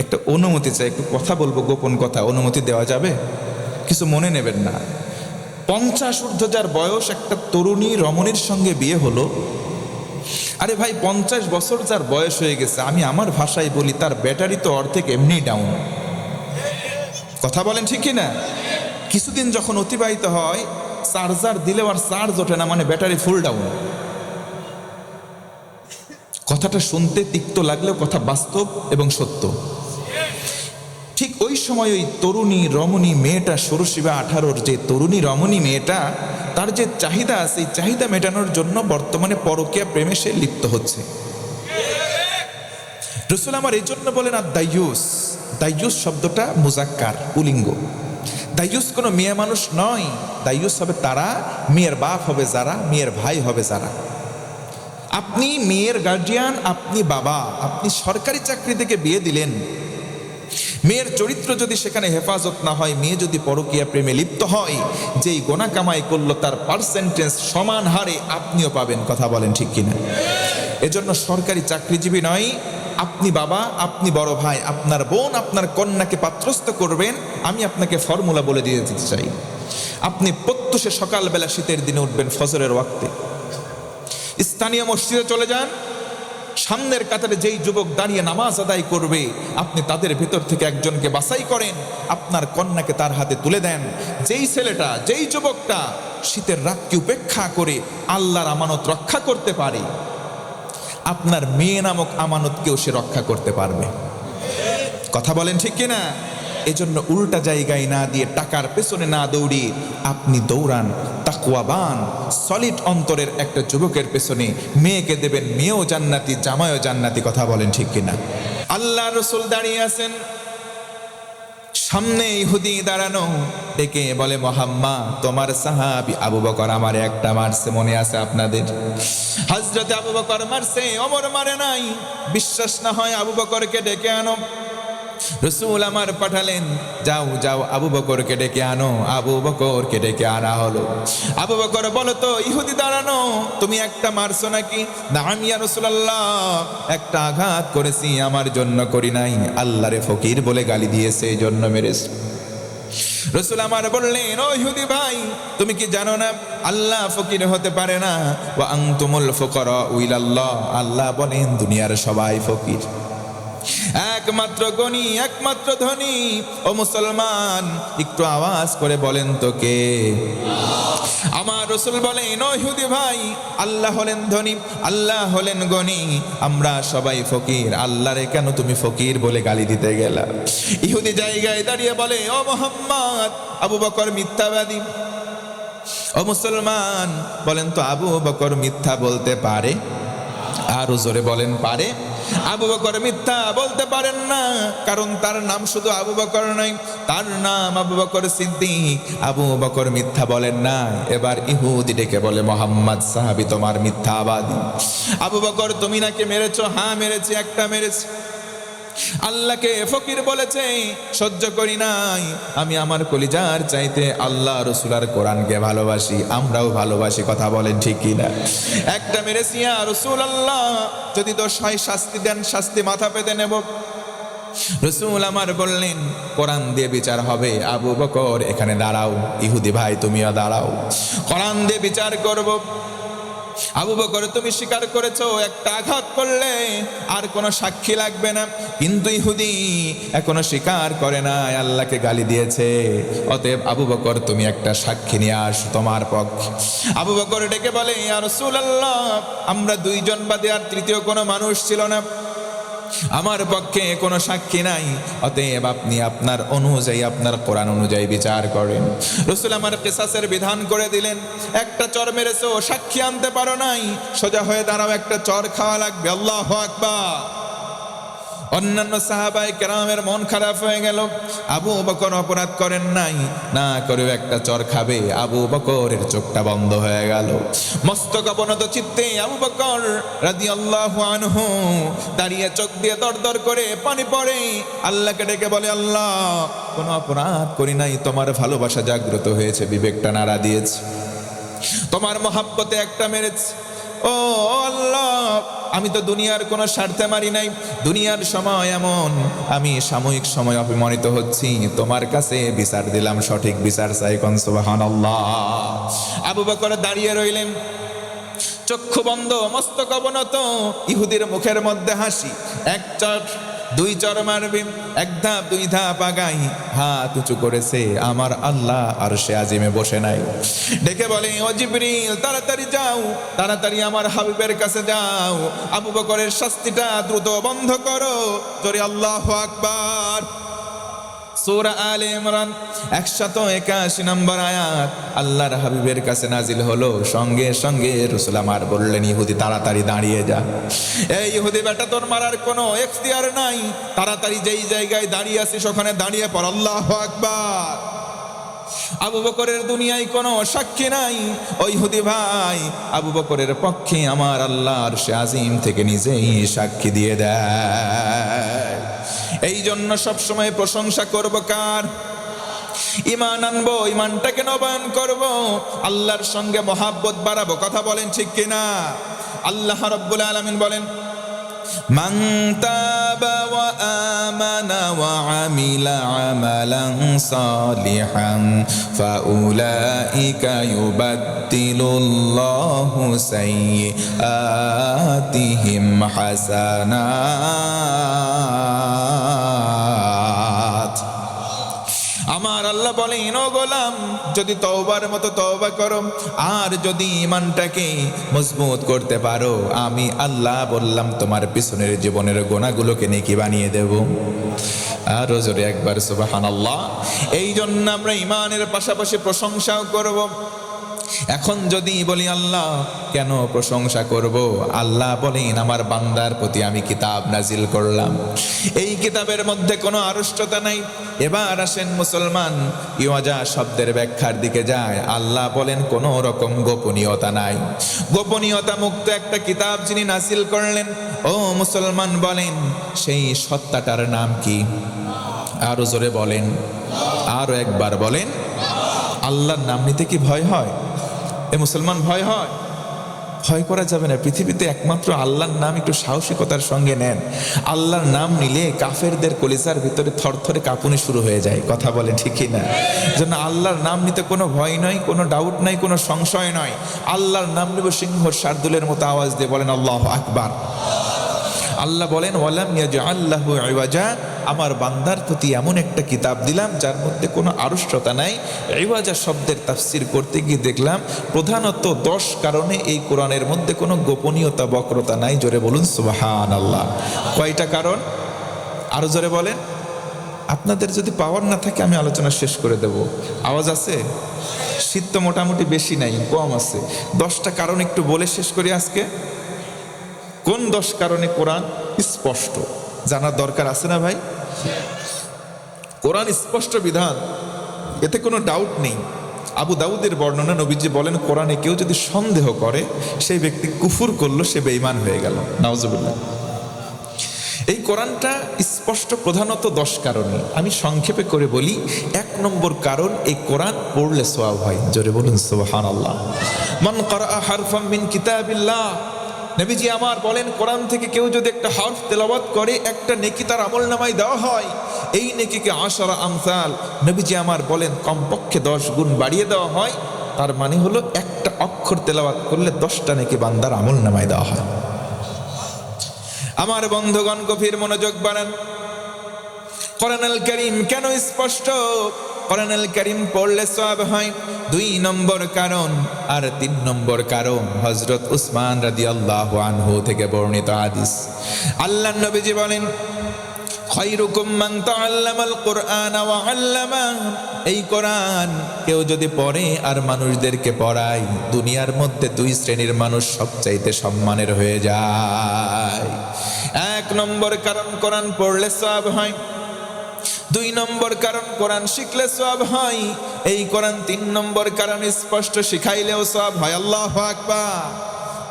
একটা অনুমতি চাই, একটু কথা বলবো, গোপন কথা, অনুমতি দেওয়া যাবে? কিছু মনে নেবেন না। 50 ঊর্ধ্ব যার বয়স একটা তরুণী রমণীর সঙ্গে বিয়ে হলো। আরে ভাই, 50 বছর যার বয়স হয়ে গেছে, আমি আমার ভাষায় বলি তার ব্যাটারি তো অর্ধেক এমনি ডাউন। কথা বলেন ঠিক কি না? কিছুদিন যখন অতিবাহিত হয়, চার্জার দিলেও আর চার্জ ওঠে না, মানে ব্যাটারি ফুল ডাউন। কথাটা শুনতে তিক্ত লাগলেও কথা বাস্তব এবং সত্য। ঠিক ওই সময় ওই তরুণী রমণী মেয়েটা, 16 বা 18 যে তরুণী রমণী মেয়েটা, তার যে চাহিদা আছে, এই চাহিদা মেটানোর জন্য বর্তমানে পরকীয়া প্রেমে সে লিপ্ত হচ্ছে। রাসূল আমার এই জন্য বলেন আর দাইয়ুস। দাইয়ুস শব্দটা মুজাক্কার, পুলিঙ্গ। দাইয়ুস কোনো মেয়ে মানুষ নয়। দাইয়ুস হবে তারা, মেয়ের বাপ হবে যারা, মেয়ের ভাই হবে যারা। আপনি মেয়ের গার্জিয়ান, আপনি বাবা, আপনি সরকারি চাকরি থেকে বিয়ে দিলেন, মেয়ের চরিত্র যদি সেখানে হেফাজত না হয়, মেয়ে যদি পরকীয়া প্রেমে লিপ্ত হয়, যেই গোনা কামাই করলো তার পার্সেন্টেজ সমান হারে আপনিও পাবেন। কথা বলেন ঠিক কিনা? এজন্য সরকারি চাকরিজীবী নয়, আপনি বাবা, আপনি বড় ভাই, আপনার বোন আপনার কন্যাকে পাত্রস্থ করবেন, আমি আপনাকে ফর্মুলা বলে দিয়ে দিতে চাই। আপনি প্রত্যুষে সকালবেলা শীতের দিনে উঠবেন ফজরের ওয়াক্তে, স্থানীয় মসজিদে চলে যান, সামনের কাতারে যেই যুবক দাঁড়িয়ে নামাজ আদায় করবে, আপনি তাদের ভেতর থেকে একজনকে বাছাই করেন, আপনার কন্যাকে তার হাতে তুলে দেন। যেই ছেলেটা, যেই যুবকটা শীতের রাতকে উপেক্ষা করে আল্লাহর আমানত রক্ষা করতে পারে, আপনার মেয়ে নামক আমানতকেও সে রক্ষা করতে পারবে। কথা বলেন ঠিক কিনা? এজন্য উল্টা জায়গায় না দিয়ে, টাকার পেছনে না দৌড়িয়ে আপনি দৌড়ান তাকওয়াবান সলিড অন্তরের একটা যুবকের পেছনে। মেয়েকে দেবেন, মেয়েও জান্নাতি, জামাইও জান্নাতি। কথা বলেন ঠিক কিনা? আল্লাহ রাসূল দাঁড়িয়ে আছেন, সামনে ইহুদি দাঁড়ানো, ডেকে বলে, মুহাম্মদ, তোমার সাহাবী আবু বকর আমারে একটা মারছে, মনে আছে আপনাদের? হযরত আবু বকর মারছে, ওমর মারে নাই। বিশ্বাস না হয় আবু বকরকে ডেকে আনো। রাসূল আমার পাঠালেন, যাও যাও আবু বকরকে ডেকে আনো। আবু বকরকে ডেকে আনা হলো। আবু বকর, বলো তো, ইহুদি দাঁড়ানো, তুমি একটা মারছো নাকি? নাম ইয়া রাসূলুল্লাহ, একটা আঘাত করেছি, আমার জন্য করি নাই, আল্লাহরে ফকির বলে গালি দিয়েছে, এই জন্য মেরেছে। রাসূল আমার বললেন, ও ইহুদি ভাই, তুমি কি জানো না আল্লাহ ফকির হতে পারে না? ওয়া আনতুমুল ফুকারা ইলাল্লাহ, আল্লাহ বলেন দুনিয়ার সবাই ফকির, একমাত্র গনি, একমাত্র ধনী। ও মুসলমান, একটু আওয়াজ করে বলেন তো কে? আমার রাসূল বলেন, ও ইহুদি ভাই, আল্লাহ হলেন ধনী, আল্লাহ হলেন গনি, আমরা সবাই ফকির, আল্লাহরে কেন তুমি ফকির বলে গালি দিতে গেলা? ইহুদি জায়গায় দাঁড়িয়ে বলে, ও মুহাম্মদ, আবু বকর মিথ্যাবাদী। ও মুসলমান, বলেন তো আবু বকর মিথ্যা বলতে পারে? আরো জোরে বলেন, পারে? আবু বকর মিথ্যা বলতে পারেন না, কারণ তার নাম শুধু আবু বকর নয়, তার নাম আবু বকর সিদ্দিক। আবু বকর মিথ্যা বলেন না। এবার ইহুদি ডেকে বলে, মুহাম্মদ সাহাবী তোমার মিথ্যাবাদী। আবু বকর, তুমি নাকি মেরেছো? হ্যাঁ মেরেছি, একটা মেরেছি। আল্লাহকে ফকির বলেছে, সহ্য করি নাই। আমি আমার কলিজার চাইতে আল্লাহ রাসূল আর কোরআনকে ভালোবাসি, আমরাও ভালোবাসি। কথা বলেন ঠিক কিনা? একটা মেরেছি ইয়া রাসূলুল্লাহ, যদি দোষ হয় শাস্তি দেন, শাস্তি মাথা পেতে নেব। রাসূল আমার বললেন, কোরআন দিয়ে বিচার হবে। আবু বকর এখানে দাঁড়াও, ইহুদি ভাই তুমিও দাঁড়াও, কোরআন দিয়ে বিচার করব। আবু বকর, তুমি স্বীকার করেছো একটা আঘাত করলে আর কোনো সাক্ষী লাগবে না, কিন্তু ইহুদি এখনো স্বীকার করে না, আল্লাহকে গালি দিয়েছে। অতএব আবু বকর, তুমি একটা সাক্ষী নিয়ে আসো তোমার পক্ষে। আবু বকর ডেকে বলে, ইয়া রাসূলুল্লাহ, আমরা দুইজন বাদে আর তৃতীয় কোনো মানুষ ছিল না, আমার পক্ষে কোনো সাক্ষী নাই, অতএব আপনি আপনার অনুযায়ী, আপনার কোরআন অনুযায়ী বিচার করেন। রাসূল আমার কিসাসের বিধান করে দিলেন। একটা চর মেরেছো, সাক্ষী আনতে পারো নাই, সোজা হয়ে দাঁড়াও, একটা চর খাওয়া লাগবে। আল্লাহু আকবার। অন্যান্য সাহাবায়ে কেরামের মন খারাপ হয়ে গেল। আবু বকর অপরাধ করেন নাই, না করেও একটা চর খাবে। আবু বকরের চোখটা বন্ধ হয়ে গেল। মস্তক অবনত চিত্তে আবু বকর রাদিয়াল্লাহু আনহু দাঁড়িয়ে চোখ দিয়ে দরদর করে পানি পড়ে। আল্লাহকে ডেকে বলে, আল্লাহ, কোনো অপরাধ করি নাই, তোমার ভালোবাসা জাগ্রত হয়েছে, বিবেকটা নাড়া দিয়েছে, তোমার মহাব্বতে একটা মেরেছে। ও আল্লাহ, আমি তো দুনিয়ার কোনো স্বার্থে মারি নাই, দুনিয়ার সময় এমন, আমি সাময়িক সময় অপমানিত হচ্ছি, তোমার কাছে বিচার দিলাম, সঠিক বিচার চাই। কোন সুবহানাল্লাহ। আবু বকর দাঁড়িয়ে রইলেন, চক্ষু বন্ধ, মস্তক অবনত, ইহুদির মুখের মধ্যে হাসি। এক চর দুই চর মারবে, এক ধাপ দুই ধাপ আগাই, হাত উঁচু করেছে। আমার আল্লাহ আরশে আজিমে বসে নাই। ডেকে বলে, ও জিবরিল, তাড়াতাড়ি যাও, তাড়াতাড়ি আমার হাবিবের কাছে যাও, আবু বকরের শাস্তিটা দ্রুত বন্ধ করো। জোরে আল্লাহু আকবার। সূরা আলে ইমরান 181 নম্বর আয়াত আল্লাহর হাবিবের কাছে নাজিল হলো। সঙ্গে সঙ্গে রাসূল আমার বললেন, ইহুদি তাড়াতাড়ি দাঁড়িয়ে যা। এই ইহুদি বেটা, তোর মারার কোনো এখতিয়ার নাই, তাড়াতাড়ি যেই জায়গায় দাঁড়িয়ে আছিস ওখানে দাঁড়িয়ে পড়। আল্লাহু আকবার। আবু বকরের দুনিয়ায় কোনো সাক্ষী নাই। ওই ইহুদি ভাই আবু বকরের পক্ষে আমার আল্লাহ আরশে আজিম থেকে নিজেই সাক্ষী দিয়ে দেয়। এই জন্য সবসময় প্রশংসা করব কার? ঈমান আনবো, ঈমানটাকে নবায়ন করব, আল্লাহর সঙ্গে মহাব্বত বাড়াবো। কথা বলেন ঠিক কিনা? আল্লাহ রাব্বুল আলামিন বলেন, মান তাবা ওয়া আমানা ওয়া আমিলা আমালান সালিহান ফাউলাইকা ইউবাদদিলুল্লাহু সাইয়্যাতিহিম হাসানাত। আমার আল্লাহ বলেন, ও গোলাম, যদি তওবার মতো তওবা করো আর যদি ঈমানটাকে মজবুত করতে পারো, আমি আল্লাহ বললাম তোমার পিছনের জীবনের গুনাহগুলোকে নেকি বানিয়ে দেব। আর জোরে একবার সুবহানাল্লাহ। এই জন্য আমরা ঈমানের পাশাপাশি প্রশংসাও করব। এখন যদি বলি, আল্লাহ কেন প্রশংসা করব? আল্লাহ বলেন, আমার বান্দার প্রতি আমি কিতাব নাজিল করলাম, এই কিতাবের মধ্যে কোনো আড়ষ্টতা নাই। এবার আসেন মুসলমান, ইওয়াজা শব্দের ব্যাখ্যার দিকে যায়। আল্লাহ বলেন, কোনো রকম গোপনীয়তা নাই, গোপনীয়তা মুক্ত একটা কিতাব যিনি নাজিল করলেন, ও মুসলমান বলেন, সেই সত্তাটার নাম কি? আরো জোরে বলেন, আরো একবার বলেন। আল্লাহর নাম নিতে কি ভয় হয়? এ মুসলমান, ভয় হয়? ভয় করা যাবে না। পৃথিবীতে একমাত্র আল্লাহর নাম একটু সাহসিকতার সঙ্গে নেন। আল্লাহর নাম নিলে কাফেরদের কলিজার ভিতরে থরথরে কাঁপুনি শুরু হয়ে যায়। কথা বলে ঠিকই না? জন্য আল্লাহর নাম নিতে কোনো ভয় নয়, কোনো ডাউট নাই, কোনো সংশয় নয়। আল্লাহর নাম নেব সিংহর শার্দুলের মতো আওয়াজ দিয়ে বলেন আল্লাহু আকবার। আল্লাহ বলেন, ওয়ালাম ইয়াজআল লাহু ইওয়াজা, আমার বান্দার প্রতি এমন একটা কিতাব দিলাম যার মধ্যে কোনো আড়ষ্টতা নাই। ইওয়াজা শব্দের তাফসীর করতে গিয়ে দেখলাম প্রধানত 10 কারণে এই কোরআনের মধ্যে কোনো গোপনীয়তা, বক্রতা নাই। জোরে বলুন সুবহানাল্লাহ। কয়টা কারণ? আরো জোরে বলেন। আপনাদের যদি পাওয়ার না থাকে আমি আলোচনা শেষ করে দেব। আওয়াজ আছে? শীত তো মোটামুটি বেশি নাই, কম আছে। 10টা কারণ একটু বলে শেষ করি আজকে। কোন 10 কারণে কোরআন স্পষ্ট জানার দরকার আছে না ভাই? কোরআন স্পষ্ট বিধান, এতে কোনো ডাউট নেই। আবু দাউদের বর্ণনা, নবীজি বলেন, কোরআনে কেউ যদি সন্দেহ করে সেই ব্যক্তি কুফর করলো, সে বেঈমান হয়ে গেল। নাউজুবিল্লাহ। এই কোরআনটা স্পষ্ট প্রধানত 10 কারণে। আমি সংক্ষেপে করে বলি। 1 নম্বর কারণ, এই কোরআন পড়লে সওয়াব হয়। জোরে বলুন সুবহানাল্লাহ। মান ক্বারা হারফাম মিন কিতাবিল্লাহ, নবীজি আমার বলেন, কোরআন থেকে কেউ যদি একটা হরফ তেলাওয়াত করে, একটা নেকি তার আমলনামায় দেওয়া হয়। এই নেকিকে 10 আমসাল, নবীজি আমার বলেন, কমপক্ষে 10 গুণ বাড়িয়ে দেওয়া হয়। তার মানে হলো একটা অক্ষর তেলাওয়াত করলে 10টা নেকি বান্দার আমলনামায় দেওয়া হয়। আমার বন্ধুগণ, গভীর মনোযোগ বাড়ান। কোরআনুল কারীম কেন স্পষ্ট? কোরআনুল কারীম পড়লে সওয়াব হয়, 2 নম্বর কারণ। আর 3 নম্বর কারণ, হযরত উসমান রাদিয়াল্লাহু আনহু থেকে বর্ণিত হাদিস। আল্লাহর নবীজি বলেন, খায়রুকুম মান তাআল্লামাল কুরআনা ওয়া আল্লামা। এই কোরআন কেউ যদি পড়ে আর মানুষদেরকে পড়ায়, দুনিয়ার মধ্যে দুই শ্রেণীর মানুষ সবচাইতে সম্মানের হয়ে যায়। এক নম্বর কারণ কোরআন পড়লে সওয়াব হয়, দুই নম্বর কারণ কোরআন শিখলে সওয়াব হয়, এই কোরআন তিন নম্বর কারণ স্পষ্ট শিখাইলেও সওয়াব হয়। আল্লাহু আকবার।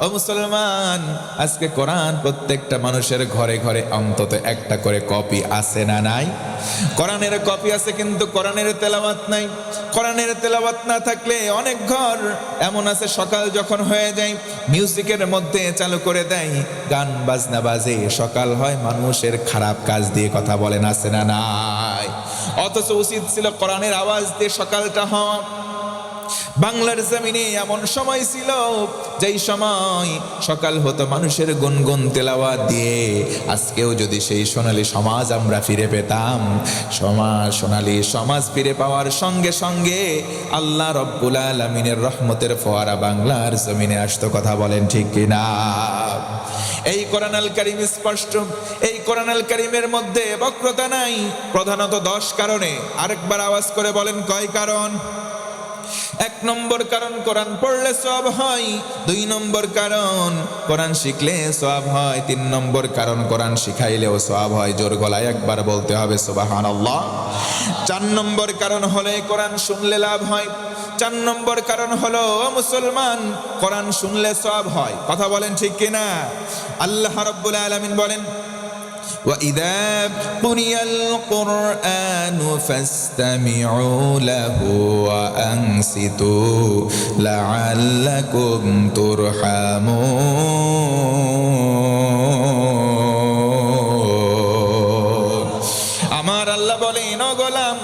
ও মুসলমান, আজকে কোরআন প্রত্যেকটা মানুষের ঘরে ঘরে অন্তত একটা করে কপি আছে না নাই? কোরআনের কপি আছে, কিন্তু কোরআনের তেলাওয়াত নাই। কোরআনের তেলাওয়াত না থাকলে অনেক ঘর এমন আছে, সকাল যখন হয়ে যায় মিউজিকের মধ্যে চালু করে দেয়, গান বাজনা বাজে, সকাল হয় মানুষের খারাপ কাজ দিয়ে কথা বলেন আছে না নাই? অথচ উচিত ছিল কোরআনের আওয়াজ দিয়ে সকালটা হওয়া। বাংলার জমিনে এমন সময় ছিল যেই সময় সকাল হতো মানুষের গুনগুন তেলাওয়াত দিয়ে। আজকেও যদি সেই সোনালী সমাজ আমরা ফিরে পেতাম, সোনালী সমাজ ফিরে পাওয়ার সঙ্গে সঙ্গে আল্লাহ রব্বুল আলামিনের রহমতের ফোয়ারা বাংলার জমিনে আসতো। কথা বলেন ঠিক কিনা? এই কোরআন আল কারীম স্পষ্ট, এই কোরআন আল কারীমের মধ্যে বক্রতা নাই, প্রধানত 10 কারণে। আরেকবার আওয়াজ করে বলেন কয় কারণ? এক নম্বর কারণ কোরআন পড়লে সওয়াব হয়, দুই নম্বর কারণ কোরআন শিখলে সওয়াব হয়, তিন নম্বর কারণ কোরআন শিখাইলেও সওয়াব হয়। জোর গলায় একবার বলতে হবে সুবহানাল্লাহ। চার নম্বর কারণ হলে কোরআন শুনলে লাভ হয়। চার নম্বর কারণ হলো মুসলমান, কোরআন শুনলে সওয়াব হয়। কথা বলেন ঠিক কিনা? আল্লাহ রাব্বুল আলামিন বলেন, وَإِذَا قُرِئَ الْقُرْآنُ فَاسْتَمِعُوا لَهُ وَأَنصِتُوا لَعَلَّكُمْ تُرْحَمُونَ। আমার আল্লাহ বলেন, ও গোলাম,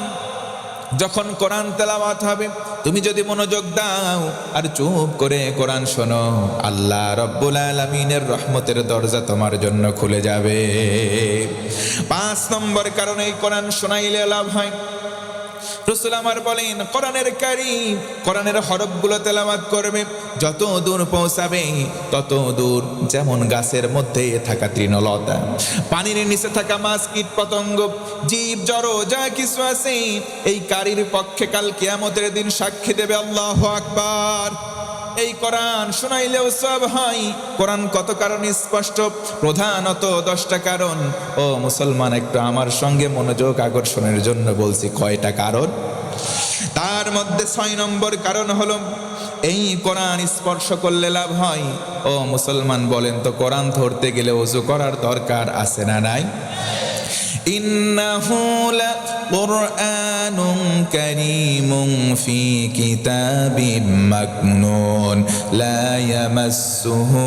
যখন কোরআন তেলাওয়াত হবে তুমি যদি মনোযোগ দাও আর চুপ করে কোরআন শোনো, আল্লাহ রব্বুল আলামিনের রহমতের দরজা তোমার জন্য খুলে যাবে। 5 নম্বর কারণে কোরআন শোনাইলে লাভ হয়। রাসূল আমার বলেন, কোরআনের কারীম, কোরআনের হরফগুলো তেলাওয়াত করবে, যত দূর পৌঁছাবে তত দূর, যেমন গাছের মধ্যে থাকা তৃণলতা, পানির নিচে থাকা মাছ, কীট পতঙ্গ, জীব জড় যা কিছু আছে, এই কারীর পক্ষে কাল কিয়ামতের দিন সাক্ষী দেবে। আল্লাহু আকবার। এই কোরআন শোনাইলেও সওয়াব হয়। কোরআন কত কারণ স্পষ্ট, প্রধানত 10টা কারণ। ও মুসলমান, একটু আমার সঙ্গে মনোযোগ আকর্ষণের জন্য বলছি কয়টা কারণ। তার মধ্যে 6 নম্বর কারণ হলো এই কোরআন স্পর্শ করলে লাভ হয়। ও মুসলমান বলেন তো, কোরআন ধরতে গেলে ওযু করার দরকার আছে না নাই? ইন্নাহু লাকুরআনুন কারীমুন ফি কিতাবিম মাকনুন লা ইয়ামাসসুহু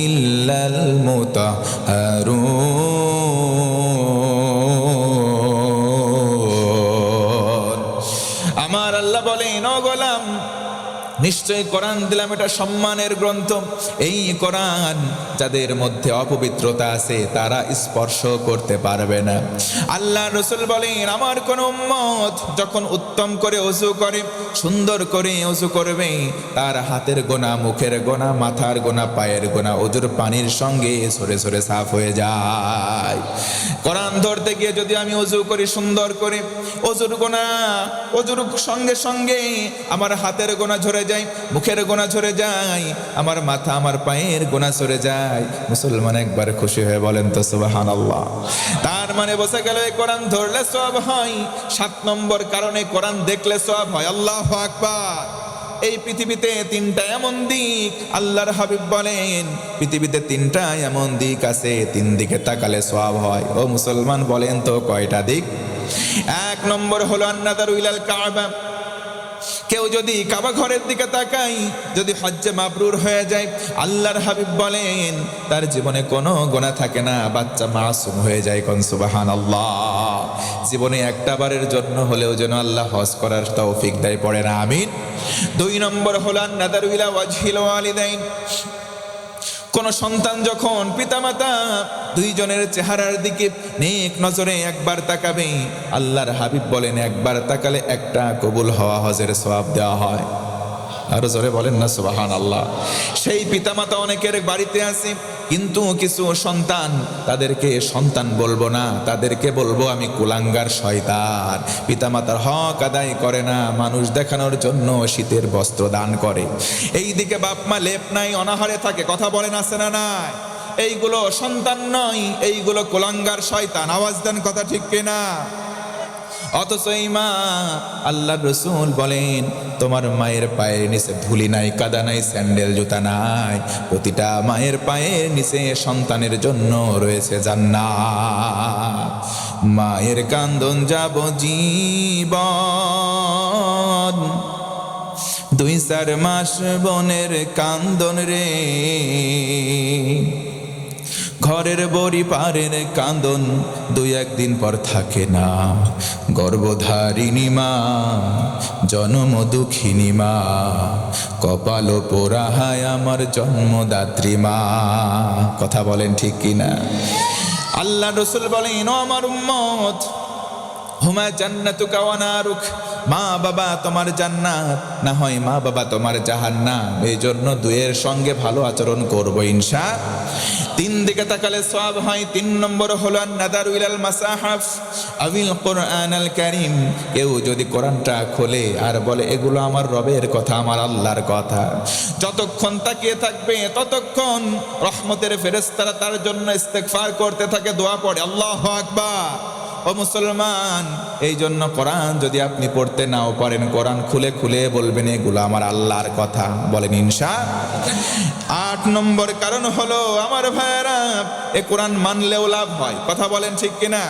ইল্লাল মুতাহহারুন। আমার আল্লাহ বলেন, ও গোলাম, নিশ্চয়ই কোরআন দিলাম এটা সম্মানের গ্রন্থ। এই কোরআন যাদের মধ্যে অপবিত্রতা আছে তারা স্পর্শ করতে পারবে না। আল্লাহ রাসূল বলেন, আমার কোন উম্মত যখন উত্তম করে ওযু করে, সুন্দর করে ওযু করবে, তার হাতের গোনা, মুখের গোনা, মাথার গোনা, পায়ের গোনা ওযুর পানির সঙ্গে সরে সরে সাফ হয়ে যায়। কোরআন ধরতে গিয়ে যদি আমি ওযু করি সুন্দর করে, ওযুর গোনা, ওযুর সঙ্গে সঙ্গে আমার হাতের গোনা ঝরে যায়, মুখের গোনা ঝরে যায়, আমার মাথা, আমার পায়ের গোনা সরে যায়। মুসলমান একবার খুশি হয়ে বলেন তো সুবহানাল্লাহ। তার মানে বোঝা গেল এই কোরআন ধরলে সওয়াব হয়। 7 নম্বর কারণে কোরআন দেখলে সওয়াব হয়। আল্লাহু আকবার। এই পৃথিবীতে 3টা এমন দিক, আল্লাহর হাবিব বলেন পৃথিবীতে 3টা এমন দিক আছে, 3 দিকে তাকালে সওয়াব হয়। ও মুসলমান বলেন তো কয়টা দিক? 1 নম্বর হলো আন-নাযারু ইলাল কাবা। কেউ যদি কাবা ঘরের দিকে তাকায়, যদি হজ্জে মাবরুর হয়ে যায়, আল্লাহর হাবিব বলেন তার জীবনে কোনো গুনাহ থাকে না, বাচ্চা মাসুম হয়ে যায়। কোন সুবহানাল্লাহ। জীবনে একটা বারের জন্য হলেও যেন আল্লাহ হজ করার তৌফিক দেয়, পড়ে না আমিন। 2 নম্বর হলো আন-নাযারু ইলা ওয়াজহিল ওয়ালিদাইন। কোন সন্তান যখন পিতামাতা দুইজনের চেহারার দিকে নেক নজরে একবার তাকাবে, আল্লাহর হাবিব বলেন একবার তাকালে একটা কবুল হওয়া হজের সওয়াব দেওয়া হয়। আরো জোরে বলেন না সুবহানাল্লাহ। সেই পিতামাতা অনেকের বাড়িতে আছে, কিন্তু কিছু সন্তান, তাদেরকে সন্তান বলবো না, তাদেরকে বলবো আমি কুলাঙ্গার শয়তান। পিতামাতার হক আদায় করে না, মানুষ দেখানোর জন্য শীতের বস্ত্র দান করে। এই দিকে বাপ মা লেপ নাই, অনাহারে থাকে, কথা বলেন আছে না নাই? এইগুলো সন্তান নয়, এইগুলো কুলাঙ্গার শয়তান। আওয়াজ দেন কথা ঠিক কিনা? অথচ এই মা, আল্লাহর রাসূল বলেন তোমার মায়ের পায়ের নিচে ধুলি নাই, কাদা নাই, স্যান্ডেল জুতা নাই। প্রতিটা মায়ের পায়ের নিচে সন্তানের জন্য রয়েছে জান্নাত। মায়ের কান্দন যাব জীবন, 2-4 মাস বনের কান্দন রে, ঘরের বড়ি পারের কান্দন 2-1 দিন পর থাকে না। গর্ভধারিণী মা, জন্ম দুঃখিনী মা, কপাল পোড়াহায় আমার জন্মদাত্রী মা। কথা বলেন ঠিক কিনা? আল্লাহ রাসূল বলেন, ও আমার উম্মত, হুমা জান্নাতুকা ওয়া নারুক, মা বাবা তোমার জান্নাত, না হয় মা বাবা তোমার জাহান্নাম। এই জন্য দুয়ের সঙ্গে ভালো আচরণ করবো ইনশাআল্লাহ। 3 দিকে তাকালে সওয়াব হয়। 3 নম্বর হলো নাদারু ইলাল মাসাহাফ আবিল কোরআন আল কারীম। কেউ যদি কোরআনটা খোলে আর বলে এগুলো আমার রবের কথা, আমার আল্লাহর কথা, যতক্ষণ তাকিয়ে থাকবে ততক্ষণ রহমতের ফেরেশতারা তার জন্য ইস্তেগফার করতে থাকে, দোয়া পড়ে। আল্লাহু আকবার। ও মুসলমান, এই জন্য কোরআন যদি আপনি পড়তে নাও পারেন, কোরআন খুলে খুলে বলবেন এগুলো আমার আল্লাহর কথা, বলেন ইনশাআল্লাহ। 8 নম্বর কারণ হলো আমার ভাইয়েরা, এ কোরআন মানলেও লাভ হয়, কথা বলেন ঠিক কিনা?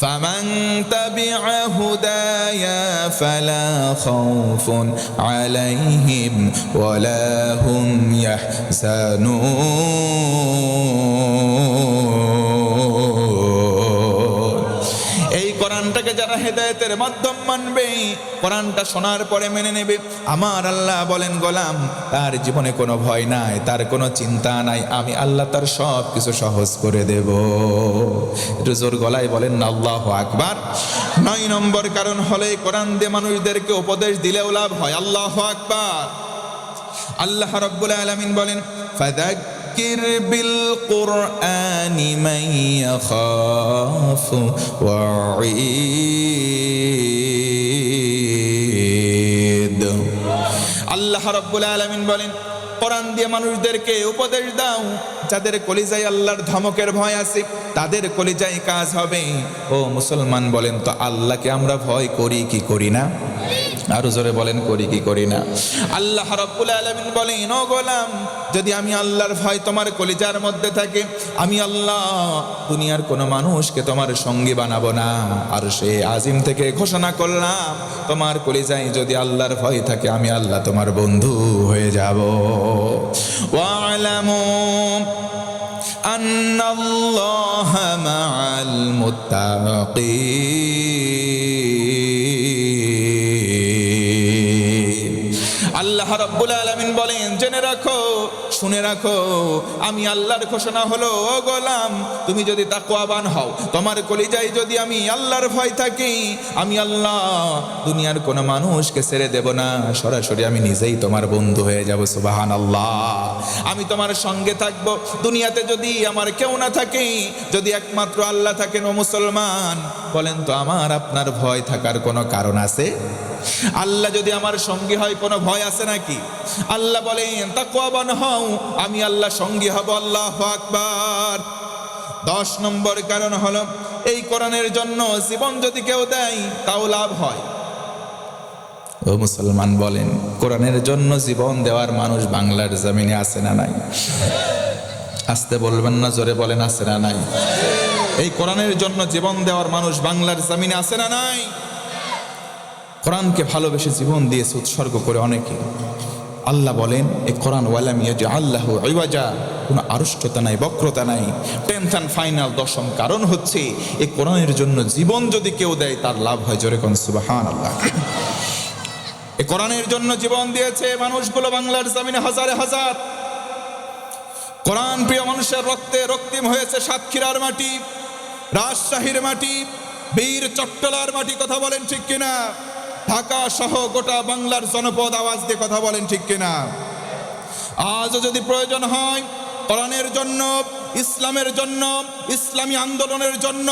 ফামান তাবিআ হুদায়া ফালা খাউফুন আলাইহিম ওয়ালা হুম ইয়াহজানুন। এই কোরআনটাকে যারা হেদায়েতের মাধ্যম মানবে, কোরআনটা শোনার পরে মেনে নেবে, আমার আল্লাহ বলেন গোলাম তার জীবনে কোনো ভয় নাই, তার কোনো চিন্তা নাই, আমি আল্লাহ তার সব কিছু সহজ করে দেব। একটু জোর গলায় বলেন না আল্লাহু আকবার। 9 নম্বর কারণ হলে কোরআন দিয়ে মানুষদেরকে উপদেশ দিলেও লাভ হয়। আল্লাহু আকবার। আল্লাহ রাব্বুল আলামিন বলেন, ফাযাক্কির বিল কুরআনি মান ইয়াখাফু ওয়াঈদ। আল্লাহ রাব্বুল আলামিন বলেন, কোরআন দিয়ে মানুষদেরকে উপদেশ দাও, যাদের কলিজায় আল্লাহর ধমকের ভয় আছে তাদের কলিজায় কাজ হবে। ও মুসলমান বলেন তো, আল্লাহকে আমরা ভয় করি কি করি না? আরো জোরে বলেন, করি কি করি না? আল্লাহ রাব্বুল আলামিন বলেন, ও গোলাম, যদি আমি আল্লাহর ভয় তোমার কলিজার মধ্যে থাকে, আমি আল্লাহ দুনিয়ার কোনো মানুষকে তোমার সঙ্গী বানাবো না। আর সে আজিম থেকে ঘোষণা করলাম, তোমার কলিজায় যদি আল্লাহর ভয় থাকে, আমি আল্লাহ তোমার বন্ধু হয়ে যাব। ওয়া'লামু আন্নাল্লাহা মা'আল মুত্তাকিন। আল্লাহ রাব্বুল আলামিন বলেন, জেনে রাখো, শুনে রাখো, আমি আল্লাহর ঘোষণা হলো, ও গোলাম, তুমি যদি তাকওয়াবান হও, তোমার কলিজায় যদি আমি আল্লাহর ভয় থাকি, আমি আল্লাহ দুনিয়ার কোনো মানুষকে ছেড়ে দেব না, সরাসরি আমি নিজেই তোমার বন্ধু হয়ে যাব। সুবহানাল্লাহ। আমি তোমার সঙ্গে থাকবো। দুনিয়াতে যদি আমার কেউ না থাকে, যদি একমাত্র আল্লাহ থাকেন, ও মুসলমান বলেন তো, আমার আপনার ভয় থাকার কোনো কারণ আছে? আল্লাহ যদি আমার সঙ্গী হয়, কোনো ভয় আছে নাকি? আল্লাহ বলেন, তাকওয়াবান হও, আমি আল্লাহ সঙ্গী হব। আল্লাহু আকবার। 10 নম্বর কারণ হলো, এই কোরআনের জন্য জীবন যদি কেউ দেয় তাও লাভ হয়। ও মুসলমান বলেন, কোরআনের জন্য জীবন দেওয়ার মানুষ বাংলার জমিনে আছে না নাই? আসতে বলবেন না, জোরে বলেন, আছে না নাই? এই কোরআনের জন্য জীবন দেওয়ার মানুষ বাংলার জমিনে আছে না নাই? কোরআনকে ভালোবেসে জীবন দিয়েছে উৎসর্গ করে অনেকে। আল্লাহ বলেন, এই কোরআন ওয়ালাম ইয়াজআল লাহু ইওয়াজা, কোনো আড়ষ্টতা নাই, বক্রতা নাই। 10th and ফাইনাল 10ম কারণ হচ্ছে, এই কোরআনের জন্য জীবন যদি কেউ দেয় তার লাভ হয়। জোরে কোন সুবহানাল্লাহ। এই কোরআনের জন্য জীবন দিয়েছে মানুষগুলো বাংলার জমিনে হাজারে হাজার। কোরআন প্রিয় মানুষের রক্তে রক্তিম হয়েছে সাতক্ষীরার মাটি, রাজশাহীর মাটি, বীর চট্টলার মাটি, কথা বলেন ঠিক কিনা? ঢাকা সহ গোটা বাংলার জনপদ আওয়াজ দিয়ে কথা বলেন ঠিক কিনা? আজও যদি প্রয়োজন হয়, কোরআনের জন্য, ইসলামের জন্য, ইসলামী আন্দোলনের জন্য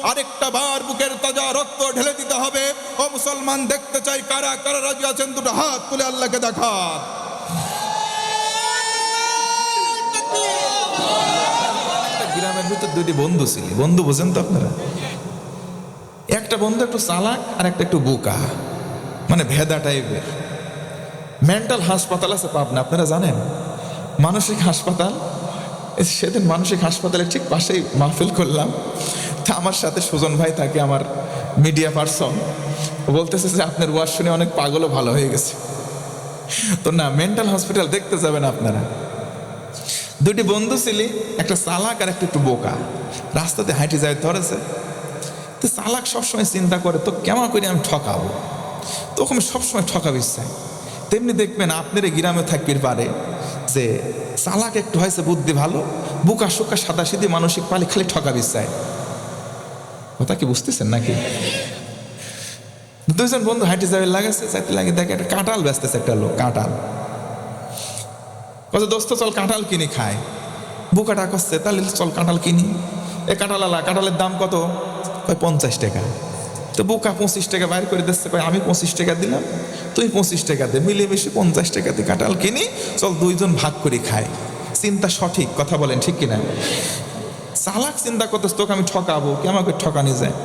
আরেকটা বার বুকের তাজা রক্ত ঢেলে দিতে হবে। ও মুসলমান, দেখতে চাই কারা কারা রাজি আছেন, দুটো হাত তুলে আল্লাহকে দেখান। গ্রামের ভিতর দুটি বন্ধু ছিল, বন্ধু বোঝেন তো আপনারা? একটা বন্ধু একটু চালাক আর একটা একটু বোকা, মানে ভেদা টাইপের। মেন্টাল হাসপাতাল আছে পাবনা, আপনারা জানেন? মানসিক হাসপাতাল। সেদিন মানসিক হাসপাতালের ঠিক পাশেই মাহফিল করলাম। তা আমার সাথে সুজন ভাই থাকে, আমার মিডিয়া পার্সন, বলতেছে যে আপনার ওয়াজ শুনে অনেক পাগলও ভালো হয়ে গেছে। তো না, মেন্টাল হসপিটাল দেখতে যাবেন আপনারা। দুটি বন্ধু ছিলি, একটা চালাক আর একটা একটু বোকা। রাস্তাতে হাঁটি যায় ধরেছে। তো চালাক সবসময় চিন্তা করে তো কেমন করে আমি ঠকাবো, তখন সবসময় ঠকাবো ইচ্ছায়। তেমনি দেখবেন আপনার গ্রামে থাকবির পারে যে চালাক একটু হয়েছে বুদ্ধি ভালো, বোকা শোকা সাদা সিধি মানসিক পালি খালি ঠকাবি চায়। কথা কি বুঝতেছেন নাকি? দুইজন বন্ধু হাঁটি যাবে লাগাচ্ছে, যাইতে লাগে দেখে একটা কাঁঠাল বেচতেছে একটা লোক, কাঁঠাল। কত দোস্ত চল কাঁঠাল কিনি খায়। বোকাটা করছে তাহলে চল কাঁঠাল কিনি। এ কাঁঠালালা, কাঁঠালের দাম কত? কয় 50 টাকা। তো বোকা 25 টাকা বাইর করে দিচ্ছে, কয় আমি 25 টাকা দিলাম, তুই 25 টাকা দে, মিলেমিশে 50 টাকা দিয়ে কাঁঠাল কিনি, চল দুইজন ভাগ করে খাই। চিন্তা সঠিক, কথা বলেন ঠিক কিনা? চালাক চিন্তা করতেছ তোকে আমি ঠকাবো, কে আমাকে ঠকানি যায়,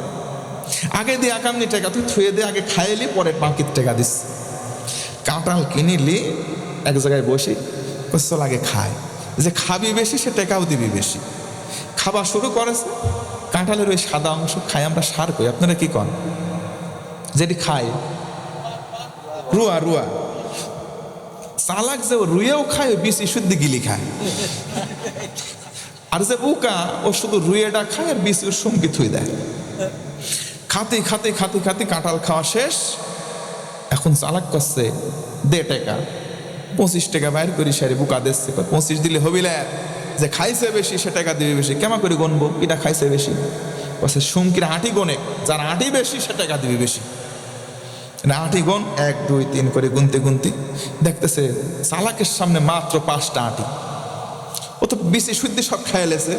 আগে দিয়ে একামনি টাকা তুই থুয়ে দিয়ে আগে খাইলি, পরে বাকির টাকা দিস। কাঁঠাল কিনিলি এক জায়গায় বসি, চল আগে খায়। যে খাবি বেশি সে টাকাও দিবি বেশি। খাবার শুরু করেছে, কাঁঠালের ওই সাদা অংশ খাই আমরা সার কই, আপনারা কি কন? যেটি খায় রুয়া, রুয়া। চালাক যে রুয়েও খায়, বিচি শুদ্ধ গিলি খায়। আর যে বোকা ও শুধু রুয়েটা খায় আর বিচি ওর সঙ্গী থুই দেয়। খাতে খাতে খাতে খাতে কাঁঠাল খাওয়া শেষ। এখন চালাক করছে দে টাকা, 25 টাকা বাইর করি, সারি বোকা দিচ্ছে, 25 দিলে হবিলে যে খাইছে বেশি সে টাকা দিবে বেশি। কেমন করে গনবো এটা খাইছে বেশি? বলছে সুমকির আঁটি গনে, যার আঁটি বেশি সে টাকা দিবে বেশি। আঁটি গন 1 2 3 করে গুনতে গুনতে দেখতেছে চালাকের সামনে মাত্র 5টা আঁটি। ও তো বেশি শুদ্ধ সব খাইলেছে,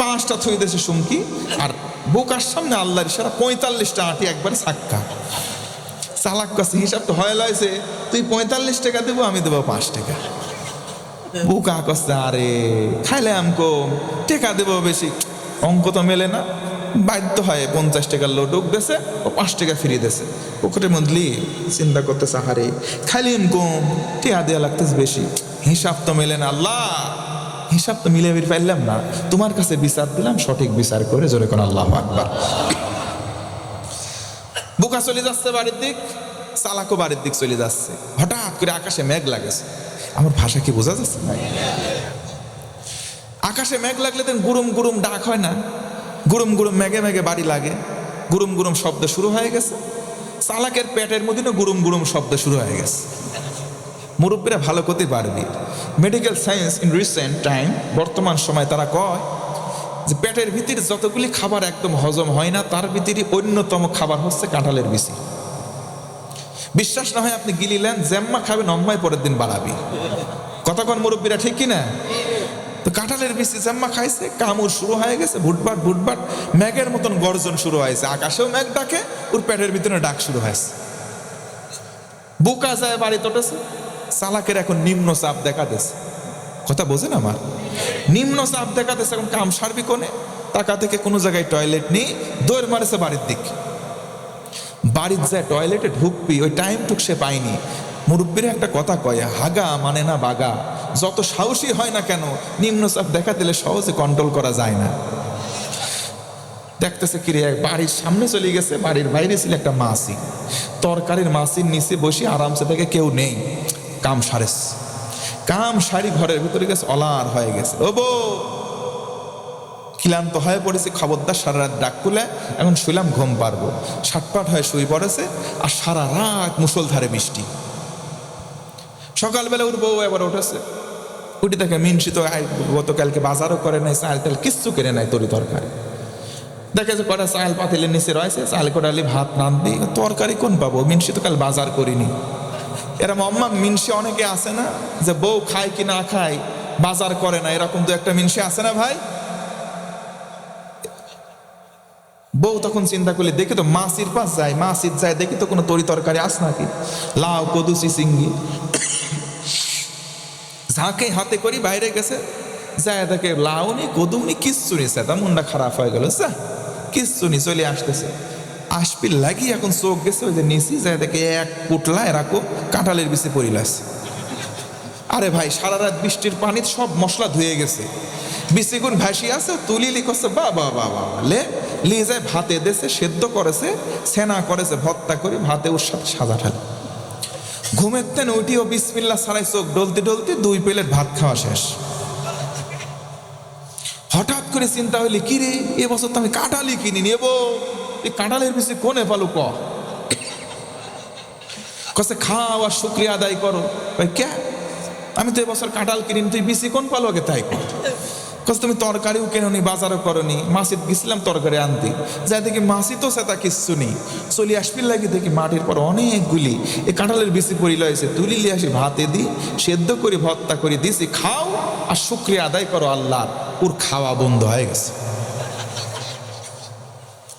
5টা থুই দিয়েছে সুমকি। আর বোকার সামনে আল্লাহর ইশারা 45টা আঁটি একবারে সাক্কা। চালাক কাছে হিসাব তো হয়ে লাইছে, তুই 45 টাকা দেবো, আমি দেবো 5 টাকা। বোকা কচ্ছে আরে খাইলাম কম, টাকা দেবো বেশি, অঙ্ক তো মেলে না। বাধ্য হয় 50 টাকার লোডুক দেছে, ও 5 টাকা ফিরিয়ে দেছে। পকেটের মধ্যে চিন্তা করতেছে আরে খাইলাম কম, টাকা দেওয়া লাগতেছে বেশি, হিসাব তো মেলে না। আল্লাহ হিসাব তো মিলে পাইলাম না, তোমার কাছে বিচার দিলাম, সঠিক বিচার করে জোরে কোন আল্লাহু আকবার। বোকা চলে যাচ্ছে বাড়ির দিক, চালাকও বাড়ির দিক চলে যাচ্ছে। হঠাৎ করে আকাশে মেঘ লাগেছে। আমার ভাষা কি বোঝা যাচ্ছে না? আকাশে মেঘ লাগলে তো গুরুম গুরুম ডাক হয় না? গুরুম গুরুম মেঘে মেঘে বাড়ি লাগে, গুরুম গুরুম শব্দ শুরু হয়ে গেছে। চালাকের পেটের মধ্যে গুরুম গুরুম শব্দ শুরু হয়ে গেছে। মুরব্বীরা ভালো করতে পারবি। Medical science in recent time, বর্তমান সময় তারা কয় যে পেটের ভিতরে যতগুলি খাবার একদম হজম হয় না, তার ভিতরে অন্যতম খাবার হচ্ছে কাঁঠালের বিচি। বিশ্বাস না হয় আপনি গিলিলেন, জ্যাম্মা খাবেন, অম্মায় পরের দিন বাড়াবি। কতক্ষণ মুরব্বীরা ঠিক কিনা? তো কাঁঠালের বিচি জ্যাম্মা খাইছে, কামড় শুরু হয়ে গেছে, ভুটভাট ভুটভাট মেঘের মতন গর্জন শুরু হয়েছে। আকাশেও মেঘ ডাকে, ওর পেটের ভিতরে ডাক শুরু হয়েছে। বোকা যায় বাড়ি তোটেছে, চালাকের এখন নিম্ন চাপ দেখা দিয়েছে। কথা বোঝেন আমার? নিম্ন চাপ দেখা দিয়েছে। এখন কাম সারবি কোনে? টাকা থেকে কোনো জায়গায় টয়লেট নেই, দৌড় মারেছে বাড়ির দিক। বাড়ির যায় টয়লেটে ঢুকবি, ওই টাইমটুক সে পায়নি। মুরব্বীরা একটা কথা কয়, হাগা মানে না বাগা। যত সাহসী হয় না কেন, নিম্ন চাপ দেখা দিলে সহজে কন্ট্রোল করা যায় না। দেখতেছে কিরে, বাড়ির সামনে চলে গেছে, বাড়ির বাইরে ছিল একটা মাছি, তরকারির মাছির নিচে বসে আরামসে থেকে কেউ নেই, কাম সারেস। কাম সারি ঘরের ভিতরে গেছে, অলার হয়ে গেছে। ও বউ, ক্লান্ত হয়ে পড়েছি, খবরদার সারা রাত ডাক তুলে, এখন শুইলাম ঘুম পারবো। সাটপাট হয়ে শুয়ে পড়েছে, আর সারা রাত মুষলধারে বৃষ্টি। সকালবেলা ওর বউ এবার উঠেছে, উঠি দেখে মিনসি তো গতকালকে বাজারও করে নাই, চাল টাল কিচ্ছু কেনে নাই, তরি তরকারি। দেখেছে কটা চাল পাতিলের নিচে রয়েছে, চাল কটালি ভাত নান দিই, তরকারি কোন পাবো, মিনসি তো কাল বাজার করিনি। এরম অম্মা মিনসি অনেকে আছে না, যে বউ খায় কি না খায় বাজার করে না, এরকম তো একটা মিনসে আছে না ভাই? বউ তখন চিন্তা করলে দেখি তো মাসির পাশ যায়, মাসির যায় দেখি তো কোনো তরি তরকারি আস নাকি, লাউ কদু চিচিঙ্গি, ঝাঁকে হাতে করি বাইরে গেছে, যায় দেখে লাউ নি কদু নি কিচ্ছু নি, সেটা মনটা খারাপ হয়ে গেল, কিচ্ছু নি, চলে আসতেছে, আসপিল লাগি এখন চোখ গেছে ওই যে নিচি, যায় দেখে এক পুটলা এরকম কাঁঠালের বিচে পড়িলাস। আরে ভাই সারা রাত বৃষ্টির পানি সব মশলা ধুয়ে গেছে, বিচিগুন ভাসি আছে, তুলিলি করছে বাবা বাবা লে যায় ভাতে দেশে সেদ্ধ করেছে, সেনা করেছে ভর্তা করে ভাতে ওর সাথে সাজা ঠালে। ঘুমের তেন উঠিও বিসমিল্লাহ ছাড়াই চোখ ডলতে ডলতে 2 প্লেট ভাত খাওয়া শেষ। হঠাৎ করে চিন্তা হইলে কি রে, এবছর তো আমি কাঁঠালি কিনি নেব, এই কাঁঠালের বেশি কোনে পালু কসে খাও আর শুক্রিয়া আদায় করো। ভাই কে, আমি তো এবছর কাঁঠাল কিনি, তুই বিসি কোন পালো আগে তাই কর। কসে তুমি তরকারিও কেননি, বাজারও করনি, মাসিদ গেছিলাম তরকারি আনতে, যাই দেখি মাসি তো সেটা কিচ্ছু নেই, চলি আসবির লাগি দেখি মাটির পর অনেকগুলি এই কাঁঠালের বিসি পড়িল হয়েছে, তুলিলি আসি ভাতে দি সেদ্ধ করে ভর্তা করে দিছি, খাও আর শুক্রিয়া আদায় করো আল্লাহ। ওর খাওয়া বন্ধ হয়ে গেছে,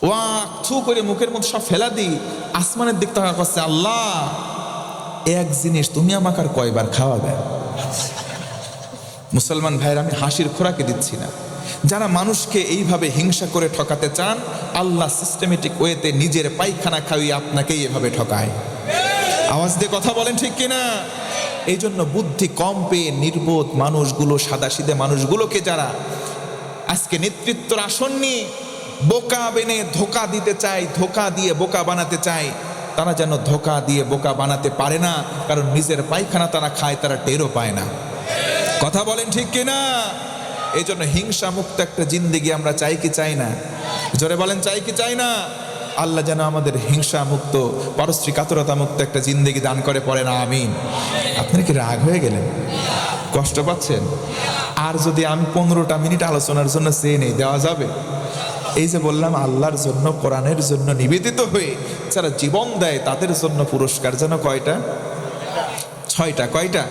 ওয়া থু করে মুখের মধ্যে সব ফেলা দিই, আসমানের দিক তাকা করছে, আল্লাহ এক জিনিস তুমি আমাকে আর কয়বার খাওয়াবে? মুসলমান ভাইয়ের, আমি হাসির খোরাকে দিচ্ছি না, যারা মানুষকে এইভাবে হিংসা করে ঠকাতে চান, আল্লাহ সিস্টেমেটিক ওয়েতে নিজের পায়খানা খাইয়ে আপনাকেই এভাবে ঠকায়। আওয়াজ দিয়ে কথা বলেন ঠিক কিনা? এই জন্য বুদ্ধি কম পেয়ে নির্বোধ মানুষগুলো, সাদাসিধে মানুষগুলোকে যারা আজকে নেতৃত্বের আসন নিয়ে বোকা বেনে ধোকা দিতে চায়, ধোকা দিয়ে বোকা বানাতে চায়, তারা যেন ধোকা দিয়ে বোকা বানাতে পারে না, কারণ নিজের পায়খানা তারা খায়, তারা টেরও পায় না। কথা বলেন ঠিক কিনা? এই জন্য হিংসা মুক্ত একটা জিন্দেগি আমরা চাই কি চাই না? জোরে বলেন চাই কি চাই না? আল্লাহ যেন আমাদের হিংসা মুক্ত, পারস্পরিক কাতরতা মুক্ত একটা জিন্দেগি দান করে, পড়ে না আমিন। আপনারা কি রাগ হয়ে গেলেন? কষ্ট পাচ্ছেন? আর যদি আমি 15টা মিনিট আলোচনার জন্য চেয়ে নেই, দেওয়া যাবে? এই যে বললাম আল্লাহর জন্য, কোরআনের জন্য নিবেদিত হয়ে যারা জীবন দেয়, তাদের জন্য পুরস্কার যেন কয়টা? 6টা। কয়টা?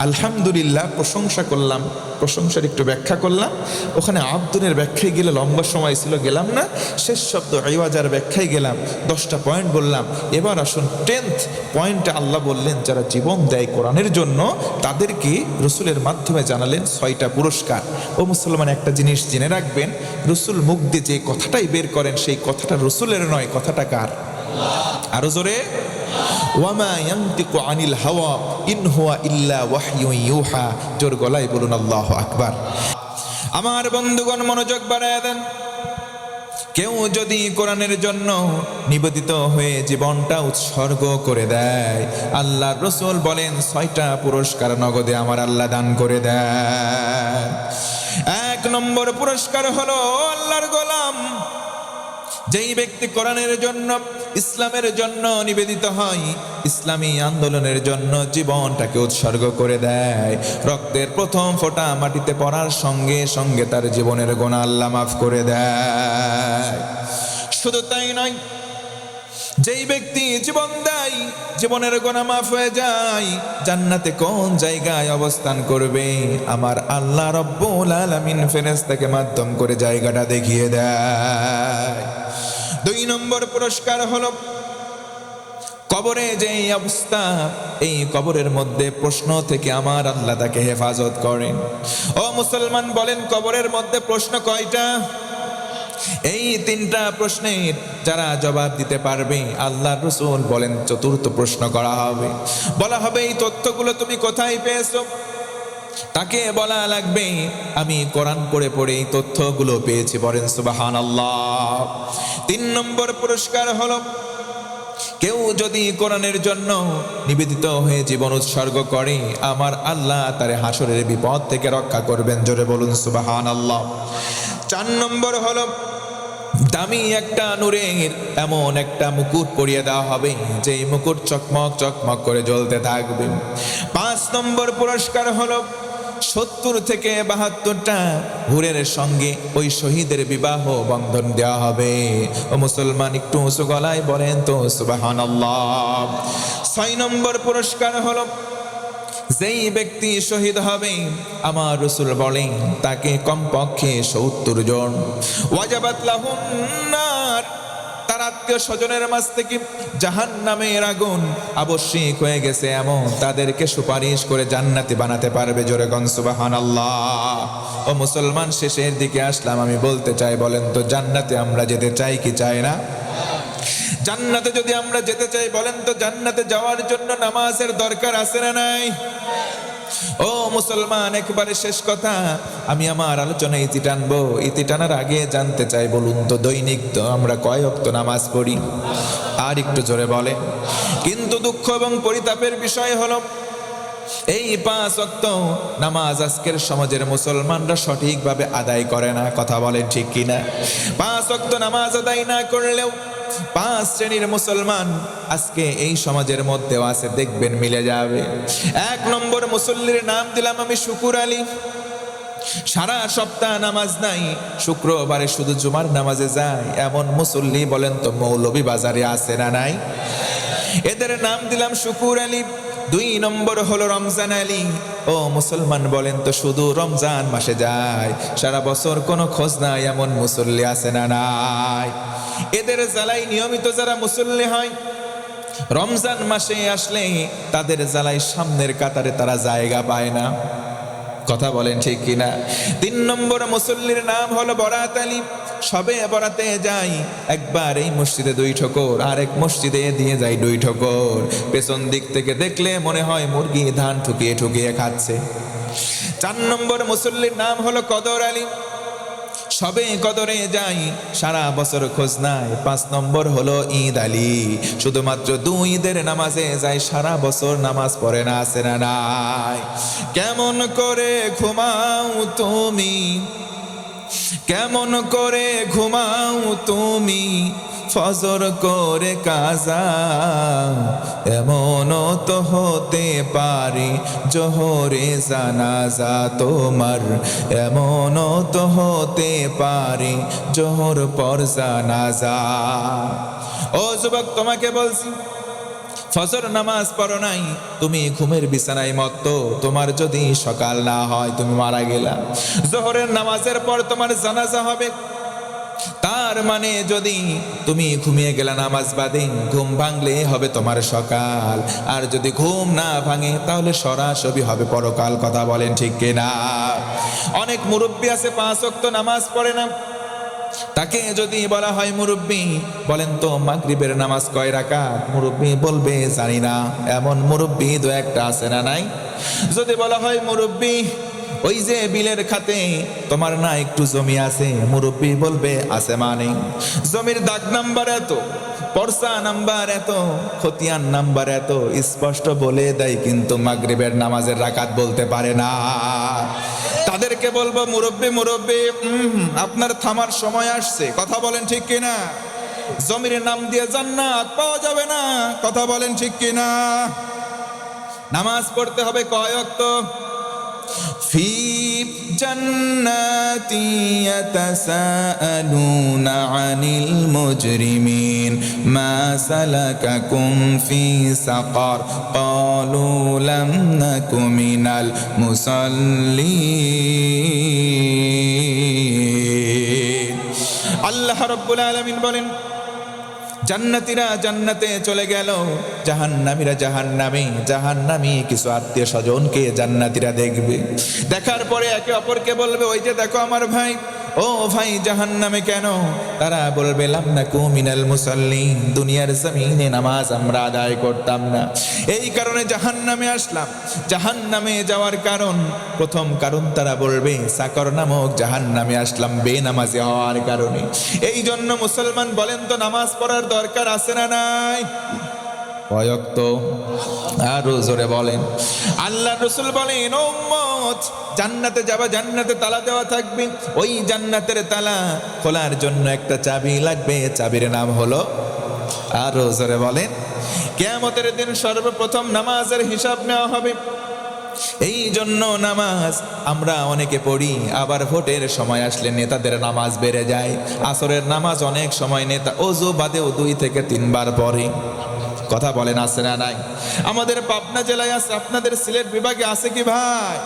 আলহামদুলিল্লাহ, প্রশংসা করলাম, প্রশংসার একটু ব্যাখ্যা করলাম। ওখানে আব্দুলের ব্যাখ্যায় গেলে লম্বা সময় ছিল, গেলাম না। শেষ শব্দ আইওয়াজার ব্যাখ্যায় গেলাম, 10টা পয়েন্ট বললাম। এবার আসুন 10th পয়েন্টে আল্লাহ বললেন যারা জীবন দেয় কোরআনের জন্য, তাদেরকে রসুলের মাধ্যমে জানালেন 6টা পুরস্কার। ও মুসলমান, একটা জিনিস জেনে রাখবেন, রসুল মুখ দিয়ে যে কথাটাই বের করেন, সেই কথাটা রসুলের নয়, কথাটা কার? আরো জোরে, ওয়ামা ইয়ানতিকু আনিল হাওয়া ইন হুয়া ইল্লা ওয়াহয়ুন ইউহা। জোর গলায় বলুন আল্লাহু আকবার। আমার বন্ধুগণ মনোযোগ বাড়ায় দেন। কেউ যদি কোরআনের জন্য নিবেদিত হয়ে জীবনটা উৎসর্গ করে দেয়, আল্লাহর রাসূল বলেন 6টা পুরস্কার নগদে আমার আল্লাহ দান করে দেয়। 1 নম্বর পুরস্কার হলো আল্লাহর গোলাম। যেই ব্যক্তি কোরআনের জন্য, ইসলামের জন্য নিবেদিত হয়, ইসলামী আন্দোলনের জন্য জীবনটাকে উৎসর্গ করে দেয়, রক্তের প্রথম ফোঁটা মাটিতে পড়ার সঙ্গে সঙ্গে তার জীবনের গুনাহ আল্লাহ মাফ করে দেয়। শুধু তাই নয়, যেই ব্যক্তি জীবন দেয়, জীবনের গুনাহ মাফ হয়ে যায়, জান্নাতে কোন জায়গায় অবস্থান করবে আমার আল্লাহ রব্বুল আলামিন ফেরেশতাকে মাধ্যম করে জায়গাটা দেখিয়ে দেয়। 2 নম্বর পুরস্কার হলো কবরে যে অবস্থা, এই কবরের মধ্যে প্রশ্ন থেকে আমার আল্লাহ তাকে হেফাজত করেন। ও মুসলমান, বলেন কবরের মধ্যে প্রশ্ন কয়টা? এই 3টা প্রশ্নের যারা জবাব দিতে পারবে, আল্লাহর রাসূল বলেন 4র্থ প্রশ্ন করা হবে। বলা হবে এই তথ্যগুলো তুমি কোথায় পেয়েছো? তাকে বলা লাগবে আমি কোরআন পড়ে পড়ে এই তথ্যগুলো পেয়েছি, বলেন সুবহানাল্লাহ। 3 নম্বর পুরস্কার হলো কেউ যদি কোরআনের জন্য নিবেদিত হয়ে জীবন উৎসর্গ করে, আমার আল্লাহ তার হাসরের বিপদ থেকে রক্ষা করবেন, জোরে বলুন সুবহানাল্লাহ। 4 নম্বর হলো দামি একটা নূরের এমন একটা মুকুট পরিয়ে দেওয়া হবে, যে মুকুট চকমক চকমক করে জ্বলতে থাকবে। 5 নম্বর পুরস্কার হলো 70 থেকে 72টা হুরের সঙ্গে ওই শহীদের বিবাহ বন্ধন দেওয়া হবে। ও মুসলমান, একটু উঁচু গলায় বলেন তো সুবহানাল্লাহ। 6 নম্বর পুরস্কার হলো যেই ব্যক্তি শহীদ হবে আমার রাসূল বলেন তাকে কমপক্ষে ৭০ জন ওয়াজাবাত লাহুন নার, তার আত্মীয় স্বজনের মাঝ থেকে জাহান্নামের আগুন আবশ্যিক হয়ে গেছে এমন তাদেরকে সুপারিশ করে জান্নাতি বানাতে পারবে। জোরে গণ সুবহানাল্লাহ। ও মুসলমান, শেষের দিকে আসলাম, আমি বলতে চাই, বলেন তো জান্নাতে আমরা যেতে চাই কি চাই না? জান্নাতে যদি আমরা যেতে চাই, বলেন তো জান্নাতে যাওয়ার জন্য নামাজের দরকার আছে না নাই? ও মুসলমান, একবারে শেষ কথা, আমি আমার আলোচনায় ইতি টানবো। ইতি টানার আগে জানতে চাই, বলুন তো দৈনিক তো আমরা কয় ওয়াক্ত নামাজ পড়ি? আর একটু জোরে বলে। কিন্তু দুঃখ এবং পরিতাপের বিষয় হলো এই 5 ওয়াক্ত নামাজ আজকের সমাজের মুসলমানরা সঠিকভাবে আদায় করে না। কথা বলেন ঠিক কিনা? 5 ওয়াক্ত নামাজ আদায় না করলেও 5 শ্রেণীর মুসলমান আজকে এই সমাজের মধ্যেও আছে, দেখবেন মিলে যাবে। 1 নম্বর মুসল্লির নাম দিলাম আমি শুকুর আলী। সারা সপ্তাহ নামাজ নাই, শুক্রবারে শুধু জুমার নামাজে যায় এমন মুসল্লি বলেন তো মৌলভী বাজারে আছে না নাই? এদের নাম দিলাম শুকুর আলী। 2 নম্বর হলো রমজান আলী। ও মুসলমান, বলেন তো শুধু রমজান মাসে যায়, সারা বছর কোনো খোঁজ নাই এমন মুসল্লি আছে না নাই? এদের জ্বালাই নিয়মিত যারা মুসল্লি হয়, রমজান মাসে আসলে তাদের জ্বালাই সামনের কাতারে তারা জায়গা পায় না। কথা বলেন ঠিক কিনা? 3 নম্বর মুসল্লির নাম হলো বরাত আলী। সবে বরাতে যাই, একবার এই মসজিদে 2 ঠোকর, আর এক মসজিদে দিয়ে যাই 2 ঠোকর। পেছন দিক থেকে দেখলে মনে হয় মুরগি ধান ঠুকিয়ে ঠুকিয়ে খাচ্ছে। 4 নম্বর মুসল্লির নাম হলো কদর আলী। সবে কদরে যাই, সারা বছর খোঁজ নাই। 5 নম্বর হলো ঈদ আলী। শুধুমাত্র 2 ঈদের নামাজে যায়, সারা বছর নামাজ পড়ে না, আছে না নাই? কেমন করে ঘুমাও তুমি, কেমন করে ঘুমাও তুমি, ফজর করে কাজা, এমনও তো হতে পারে জোহরে জানাজা তোমার, এমনও তো হতে পারে জোহর পর জানাজা। ও যুবক, তোমাকে বলছি, ফজর নামাজ পড়ো নাই, তুমি ঘুমের বিছানায় মত্ত। তোমার যদি সকাল না হয় তুমি মারা গেলা, জোহরের নামাজের পর তোমার জানাজা হবে। তার মানে যদি তুমি ঘুমিয়ে গেলা নামাজ বাদে, ঘুম ভাঙলে হবে তোমার সকাল, আর যদি ঘুম না ভাঙে তাহলে সরাসরি হবে পরকাল। কথা বলেন ঠিক কিনা? অনেক মুরব্বী আছে 5 ওয়াক্ত নামাজ পড়ে না, তাকে যদি বলা হয় মুরব্বী বলেন তো মাগরিবের নামাজ কয় রাকাত, মুরব্বী বলবে জানি না। এমন মুরব্বী 2-1টা আছে না নাই? যদি বলা হয় মুরব্বী ওই যে বিলের খাতে তোমার না একটু জমি আছে, মুরব্বী বলবে আছে, মানে জমির দাগ নাম্বার এত, পর্সা নাম্বার এত, খতিয়ান নাম্বার এত, স্পষ্ট বলে দেয়, কিন্তু মাগরিবের নামাজের রাকাত বলতে পারে না। তাদেরকে বলবো মুরব্বী মুরব্বী, আপনার থামার সময় আসছে। কথা বলেন ঠিক কিনা? জমির নাম দিয়ে জান্নাত পাওয়া যাবে না। কথা বলেন ঠিক কিনা? নামাজ পড়তে হবে কয় ওয়াক্ত? ফি জান্নাতি ইয়াতাসাআলুনা আনিল মুজরিমিন মা সালাকাকুম ফি সাকার ক্বালু লাম নাকু মিনাল মুসাল্লিন। আল্লাহ রাব্বুল আলামিন বলেন, জান্নাতীরা জান্নাতে চলে গেল, জাহান্নামীরা জাহান্নামে। জাহান্নামী কিছু আত্মীয় স্বজনকে জান্নাতীরা দেখবে, দেখার পরে একে অপরকে বলবে, ওই যে দেখো আমার ভাই, ও ভাই জাহান্নামে কেন? তারা বলবে লাম নাকু মিনাল মুসাল্লিন, দুনিয়ার জমিনে নামাজ আমরা আদায় করতাম না, এই কারণে জাহান্নামে আসলাম। জাহান্নামে যাওয়ার কারণ, প্রথম কারণ তারা বলবে সাকর নামক জাহান্নামে আসলাম বেনামাজি হওয়ার কারণে। এই জন্য মুসলমান বলেন তো নামাজ পড়ার দরকার আছে না নাই? কয় ওয়াক্ত? আরো জোরে বলেন। আল্লাহ রাসূল বলেন, ও উম্মত, জান্নাতে যাবা, জান্নাতে তালা দেওয়া থাকবে। ওই জান্নাতের তালা খোলার জন্য একটা চাবি লাগবে, চাবির নাম হলো, আরো জোরে বলেন, কিয়ামতের দিন সর্বপ্রথম নামাজের হিসাব নেওয়া হবে। এই জন্য নামাজ আমরা অনেকে পড়ি, আবার ভোটের সময় আসলে নেতাদের নামাজ বেড়ে যায়। আসরের নামাজ অনেক সময় নেতা ওযু বাদেও 2 থেকে 3 বার পড়ে। কথা বলেন আছে না নাই? আমাদের পাবনা জেলায় আছে, আপনাদের সিলেট বিভাগে আছে কি ভাই?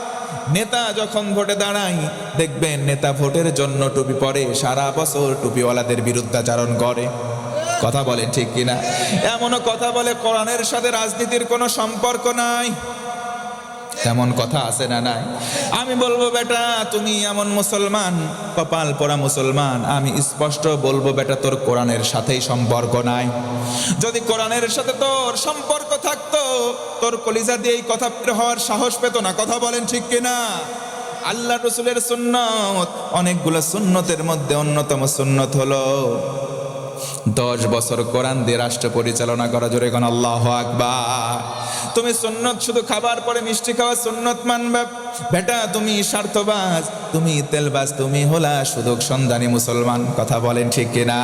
নেতা যখন ভোটে দাঁড়ায় দেখবেন নেতা ভোটের জন্য টুপি পরে, সারা বছর টুপিওয়ালাদের বিরুদ্ধাচারণ করে। কথা বলেন ঠিক কিনা? এমনও কথা বলে কোরআনের সাথে রাজনীতির কোনো সম্পর্ক নাই। তেমন কথা আছে না নাই? আমি বলবো বেটা তুমি এমন মুসলমান, কপাল পোড়া মুসলমান, আমি স্পষ্ট বলবো বেটা তোর কোরআনের সাথেই সম্পর্ক নাই। যদি কোরআনের সাথে তোর সম্পর্ক থাকতো তোর কলিজা দিয়ে এই কথা বের হওয়ার সাহস পেত না। কথা বলেন ঠিক কিনা? আল্লাহ রসুলের সুন্নত, অনেকগুলো সুন্নতের মধ্যে অন্যতম সুন্নত হলো 10 বছর কোরআন দিয়ে রাষ্ট্র পরিচালনা করা। জোরে কোন আল্লাহু আকবার। তুমি সুন্নত শুধু খাবার পরে মিষ্টি খাওয়া সুন্নত মানবে বেটা, তুমি স্বার্থবাজ, তুমি তেলবাজ, তুমি হলা সুযোগ সন্ধানী মুসলমান। কথা বলেন ঠিক কিনা?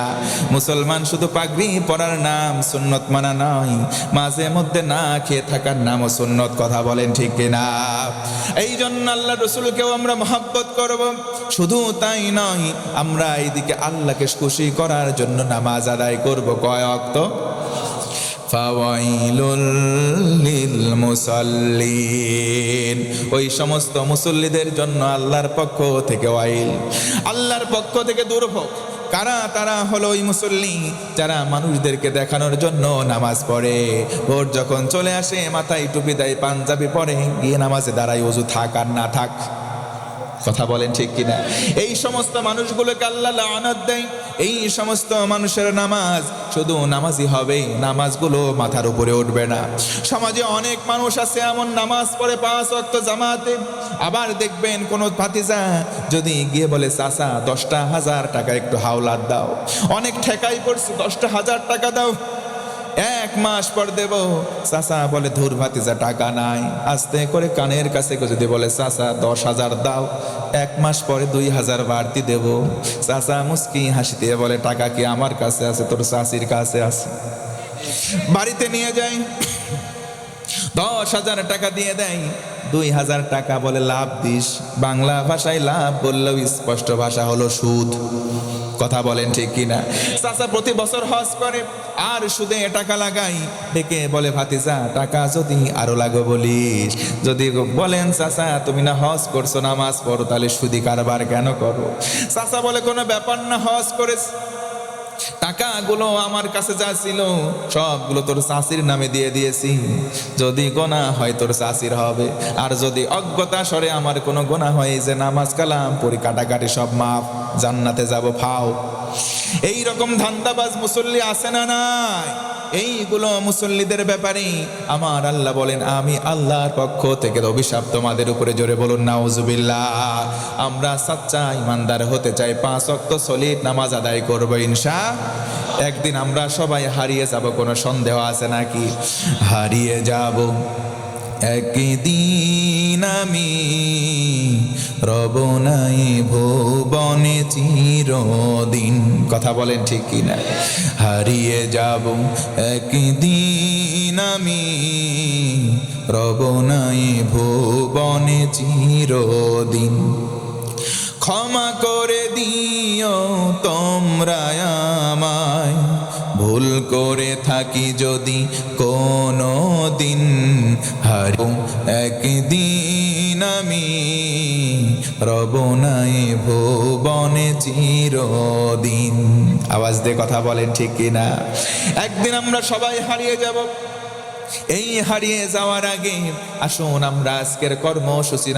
মুসলমান শুধু পাগড়ি পরার নাম সুন্নত মানা নয়, মাঝে মধ্যে না খেয়ে থাকার নামও সুন্নত। কথা বলেন ঠিক কিনা? এই জন্য আল্লাহ রসুলকেও আমরা মহব্বত করব। শুধু তাই নয়, আমরা এইদিকে আল্লাহকে খুশি করার জন্য নামাজ আদায় করব। কয় ওয়াক্ত? ফাওয়াইলুল লিল মুসাল্লিন, ওই সমস্ত মুসল্লিদের জন্য আল্লাহর পক্ষ থেকে ওয়াইল, আল্লাহর পক্ষ থেকে দুর্ভোগ। কারা? তারা হলো ওই মুসল্লি যারা মানুষদেরকে দেখানোর জন্য নামাজ পড়ে, ভোর যখন চলে আসে মাথায় টুপি দেয়, পাঞ্জাবি পরে, গিয়ে নামাজে দাঁড়ায়, ওযু থাক আর না থাক। কথা বলেন ঠিক কিনা? এই সমস্ত মানুষগুলোকে আল্লাহ লাআনাত দেয়। এই সমস্ত মানুষের নামাজ শুধু নামাজই হবে, নামাজগুলো মাথার উপরে উঠবে না। সমাজে অনেক মানুষ আছে এমন নামাজ পড়ে 5 ওয়াক্ত জামাতে, আবার দেখবেন কোন ভাতিজা যদি গিয়ে বলে চাচা 10,000 টাকা একটু হাওলাত দাও, অনেক ঠেকাই পড়ছে 10,000 টাকা দাও, 1 মাস পর দেব, চাচা বলে ধুর ভাতিজা টাকা নাই। আস্তে করে কানের কাছে যদি বলে চাচা 10,000 দাও, 1 মাস পরে 2,000 বাড়তি দেব, চাচা মুস্কি হাসি দিয়ে বলে টাকা কি আমার কাছে আছে, তোর চাচির কাছে আছে। বাড়িতে নিয়ে যাই, 10,000 টাকা দিয়ে দেয়, 2,000 টাকা বলে লাভ দিস। বাংলা ভাষায় লাভ বললেও স্পষ্ট ভাষা হলো সুদ। কথা বলেন ঠিক কিনা? চাচা প্রতি বছর হজ করে আর সুদে টাকা লাগাই, ডেকে বলে ভাতিজা টাকা যদি আরো লাগো বলিস। যদি বলেন চাচা তুমি না হজ করছো নামাজ পড়ো, তাহলে সুদি কারবার কেন করো? চাচা বলে কোনো ব্যাপার না, হজ করেছ, টাকাগুলো আমার কাছে যা ছিল সবগুলো তোর চাচির নামে দিয়ে দিয়েছি, যদি গোনা হয় তোর চাচির হবে, আর যদি অজ্ঞতা সরে আমার কোনো গোনা হয় যে নামাজ কালাম পড়ি কাটাকাটি সব মাফ, জান্নাতে যাব ফাও। এই রকম ধান্দাবাজ মুসল্লি আছে না নাই? এইগুলো মুসল্লিদের ব্যাপারে আমার আল্লাহ বলেন আমি আল্লাহর পক্ষ থেকে অভিশাপ তোমাদের উপরে। জোরে বলুন নাউজুবিল্লাহ। আমরা সাচ্চা ইমানদার হতে চাই, 5 ওয়াক্ত সলিড নামাজ আদায় করবো ইনশাআল্লাহ। একদিন আমরা সবাই হারিয়ে যাব, কোনো সন্দেহ আছে নাকি? হারিয়ে যাব একদিন আমি, রব নাই ভুবনে চিরদিন। কথা বলেন ঠিক কিনা? হারিয়ে যাব একদিন আমি, রব নাই ভুবনে চিরদিন। ক্ষমা করে দিও তোমরা আমায়, ভুল করে থাকি যদি কোনো দিন, হারিব একদিন আমি, রব নাই ভুবনে চিরদিন। আওয়াজ দিয়ে কথা বলেন ঠিক কিনা? একদিন আমরা সবাই হারিয়ে যাব। এই হারিয়ে যাওয়ার আগে আসুন আমরা আজকের কর্মসূচি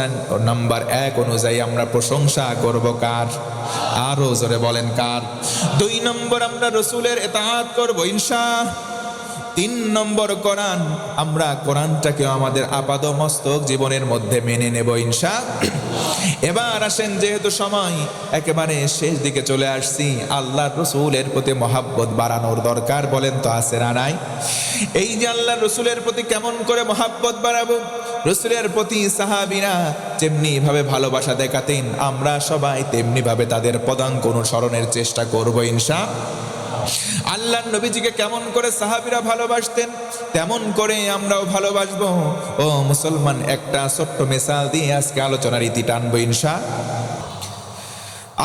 নাম্বার 1 অনুযায়ী আমরা প্রশংসা করব কার? আরো জোরে বলেন কার? 2 নম্বর আমরা রসুলের ইতাআত করব ইনশাআল্লাহ। 3 নম্বর কোরআন, আমরা কোরআনটাকে আমাদের আপাদ মস্তক জীবনের মধ্যে মেনে নেব ইনশাআল্লাহ। এবার আসেন, যেহেতু সময় একেবারে শেষ দিকে চলে আসছি, আল্লাহর রসুলের প্রতি মহাব্বত বাড়ানোর দরকার। বলেন তো আছে না নাই? এই যে আল্লাহর রসুলের প্রতি কেমন করে মহাব্বত বাড়াবো? রসুলের প্রতি সাহাবীরা যেমনি ভাবে ভালোবাসা দেখাতেন, আমরা সবাই তেমনি ভাবে তাদের পদাঙ্ক অনুসরণের চেষ্টা করব ইনশাআল্লাহ। আল্লাহর নবীজিকে কেমন করে সাহাবীরা ভালোবাসতেন তেমন করে আমরাও ভালোবাসবো। ও মুসলমান, একটা ছোট্ট মিসাল দিয়ে আজকে আলোচনার ইতি টানবো ইনশাআল্লাহ।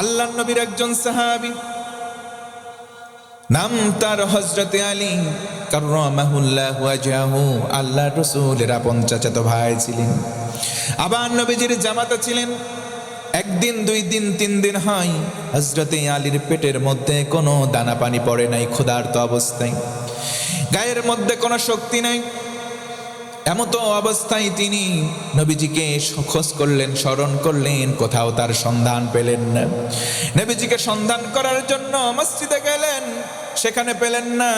আল্লাহর নবীর একজন সাহাবী নাম তার হযরতে আলী কাররামাহুল্লাহু ওয়াজহাহু, আল্লাহর রাসূলের আপন চাচাতো ভাই ছিলেন, আবার নবীজির জামাতা ছিলেন। একদিন, 2 দিন, 3 দিন হয় হযরতে আলীর পেটের মধ্যে কোনো দানা পানি পড়ে নাই, ক্ষুধার্ত অবস্থায়, গায়ের মধ্যে কোনো শক্তি নাই। এমতো অবস্থায় তিনি নবীজিকে খোঁজ করলেন, স্মরণ করলেন, কোথাও তার সন্ধান পেলেন না। নবীজিকে সন্ধান করার জন্য মসজিদে গেলেন, সেখানে পেলেন না।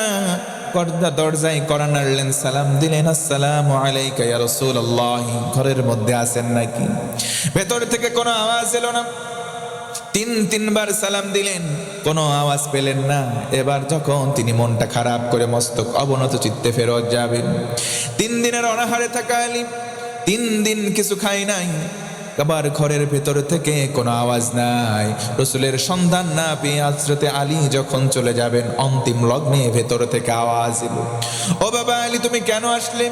দরজায় কড়া নাড়লেন, সালাম দিলেন, আসসালামু আলাইকা ইয়া রাসূলুল্লাহ, ঘরের মধ্যে আছেন নাকি? ভেতর থেকে কোনো আওয়াজ এলো না। 3-3বার সালাম দিলেন, কোনো আওয়াজ পেলেন না। এবার যখন তিনি মনটা খারাপ করে মস্তক অবনত চিত্তে ফেরত যাবেন, 3 দিনের অনাহারে থাকা আলী, 3 দিন কিছু খায় নাই। আবার ঘরের ভেতর থেকে কোনো আওয়াজ নাই। রাসূলের সন্ধান না পেয়ে হযরতে আলী যখন চলে যাবেন, অন্তিম লগ্নে ভেতর থেকে আওয়াজ এলো, ও বাবা আলী, তুমি কেন আসলে?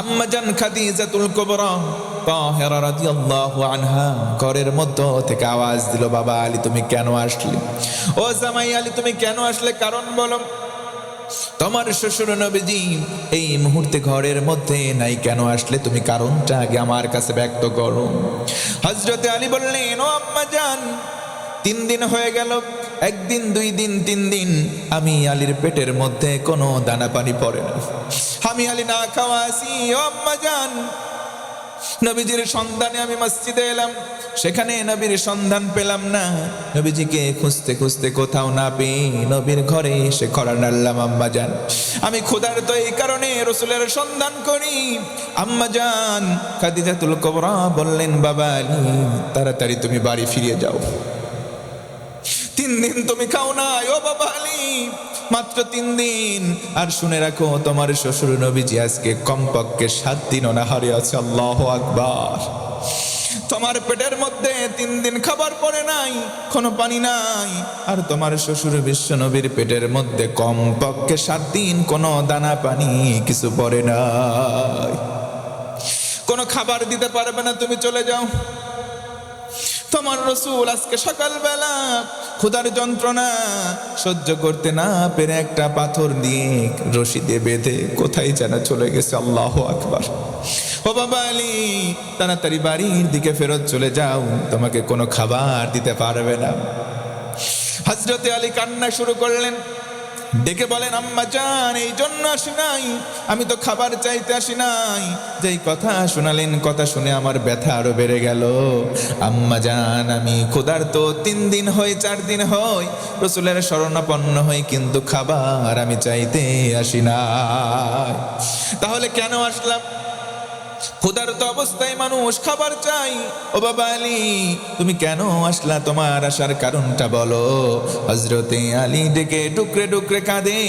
আম্মাজান খাদিজাতুল কুবরা তাহেরা রাদিয়াল্লাহু আনহা ঘরের মধ্য থেকে আওয়াজ দিল, বাবা আলী, তুমি কেন আসলে? ও জামাই আলী, তুমি কেন আসলে? কারণ বলো। তোমার শ্বশুর নবীজি এই মুহূর্তে ঘরের মধ্যে নাই, কেন আসলে তুমি? কারণটা আগে আমার কাছে ব্যক্ত করো। হযরতে আলী বললেন, ও আম্মাজান, 3 দিন হয়ে গেল, 1 দিন, 2 দিন, 3 দিন আমি আলীর পেটের মধ্যে কোনো দানা পানি পড়ে না, আমি আলী না খাওয়া আছি। ও আম্মাজান, নবীজির সন্ধানে আমি মসজিদে এলাম, সেখানে নবীর সন্ধান পেলাম না। নবীজিকে খুঁজতে খুঁজতে কোথাও না পেয়ে নবীর ঘরে এসে কড়া নাড়লাম, আম্মাজান, আমি ক্ষুধার্ত, এই কারণে রাসূলের সন্ধান করি। আম্মাজান খাদিজাতুল কুবরা বললেন, বাবা আলী, তাড়াতাড়ি তুমি বাড়ি ফিরে যাও, 3 দিন তুমি খাও না। ও বাবা আলী, মাত্র 3 দিন, আর শুনে রাখো, তোমার শ্বশুর নবীজি আজকে কমপক্ষে 7 দিন অনাহারে আছে। আল্লাহু আকবার। তোমার পেটের মধ্যে 3 দিন খাবার পড়ে নাই, কোনো পানি নাই, আর তোমার শ্বশুর বিশ্ব নবীর পেটের মধ্যে কমপক্ষে 7 দিন কোনো দানা পানি কিছু পড়ে নাই, কোনো খাবার দিতে পারবে না, তুমি চলে যাও। তোমার রাসূল আজকে সকালবেলা ক্ষুধার যন্ত্রণা সহ্য করতে না পেরে একটা পাথর দিয়ে রশি দিয়ে বেঁধে কোথায় যেন চলে গেছে। আল্লাহু আকবার। ও বাবা আলী, তাড়াতাড়ি বাড়ির দিকে ফেরত চলে যাও, তোমাকে কোনো খাবার দিতে পারবে না। হযরতে আলী কান্না শুরু করলেন, ডেকে বলেন, আম্মাজান, এই জন্য আসি নাই, আমি তো খাবার চাইতে আসি নাই। যেই কথা শোনালেন, কথা শুনে আমার ব্যথা আরো বেড়ে গেল। আম্মাজান, আমি ক্ষুধার্ত, 3 দিন হয়, 4 দিন হয় রাসূলের শরণাপন্ন হই, কিন্তু খাবার আমি চাইতে আসি নাই। তাহলে কেন আসলাম? ক্ষুধার্ত অবস্থায় মানুষ খাবার চাই। ও বাবা আলী, তুমি কেন আসলা? তোমার আসার কারণটা বলো। হযরতে আলী ডেকে টুকরে টুকরে কাঁদে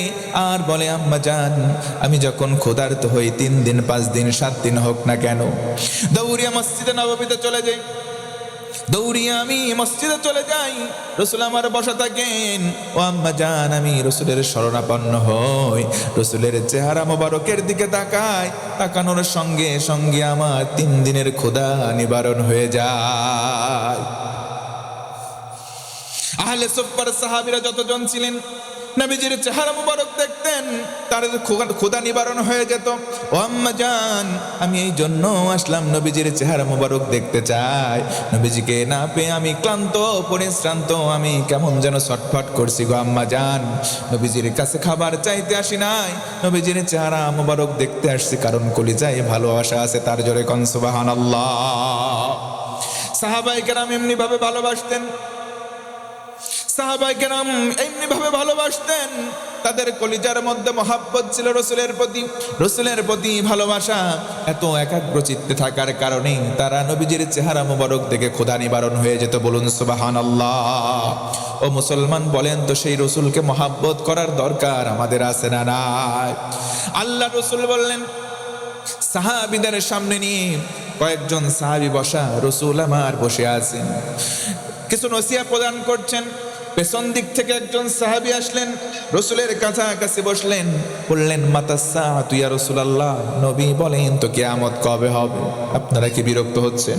আর বলে, আম্মাজান, আমি যখন ক্ষুধার্ত হই, 3 দিন, 5 দিন, 7 দিন হোক না কেন, দৌড়িয়া মসজিদে নববীতে চলে যাই, দৌড়িয়ে আমি মসজিদে চলে যাই, রাসূল আমার বসা থাকেন। ও আম্মাজান, আমি রাসূলের শরণাপন্ন হই, রাসূলের চেহারা মোবারকের দিকে তাকাই, তাকানোর সঙ্গে সঙ্গে আমার 3 দিনের ক্ষুধা নিবারণ হয়ে যায়। আহলে সুফফার সাহাবীরা যতজন ছিলেন, নবীজির চেহারা মুবারক দেখতেন, তার ক্ষুধা নিবারণ হয়ে যেত। ও আম্মাজান, আমি এই জন্য আসলাম, নবীজির চেহারা মুবারক দেখতে চাই। নবীজিকে না পেয়ে আমি ক্লান্ত, পরিশ্রান্ত, আমি কেমন যেন ছটফট করছি গো আম্মাজান। নবীজির কাছে খাবার চাইতে আসি নাই, নবীজির চেহারা মুবারক দেখতে আসছি, কারণ কলিজায় ভালোবাসা আছে। তার জোরে কোন সুবহানাল্লাহ। সাহাবায়ে কেরাম এমনি ভাবে ভালোবাসতেন, সাহাবায়ে কেরাম এমনি ভাবে ভালোবাসতেন, তাদের কলিজার মধ্যে মহাব্বত ছিল রাসূলের প্রতি, রাসূলের প্রতি ভালোবাসা। এত একাগ্র চিত্তে থাকার কারণে তারা নবীজির চেহারা মোবারক দেখে ক্ষুধা নিবারণ হয়ে যেত। বলুন সুবহানাল্লাহ। ও মুসলমান, বলেন তো, সেই রাসূলকে মহাব্বত করার দরকার আমাদের আছে না নাই? আল্লাহ রাসূল বললেন, সাহাবীদের সামনে নিয়ে কয়েকজন সাহাবী বসা, রাসূল আমার বসে আছেন, কিছু নসিহত প্রদান করছেন। পেছন দিক থেকে একজন সাহাবী আসলেন, রসুলের কাছাকাছি বসলেন, বললেন মাতাস-সাআতু ইয়া রাসূলুল্লাহ, নবী বলেন তো কিয়ামত কবে হবে? আপনারা কি বিরক্ত হচ্ছেন?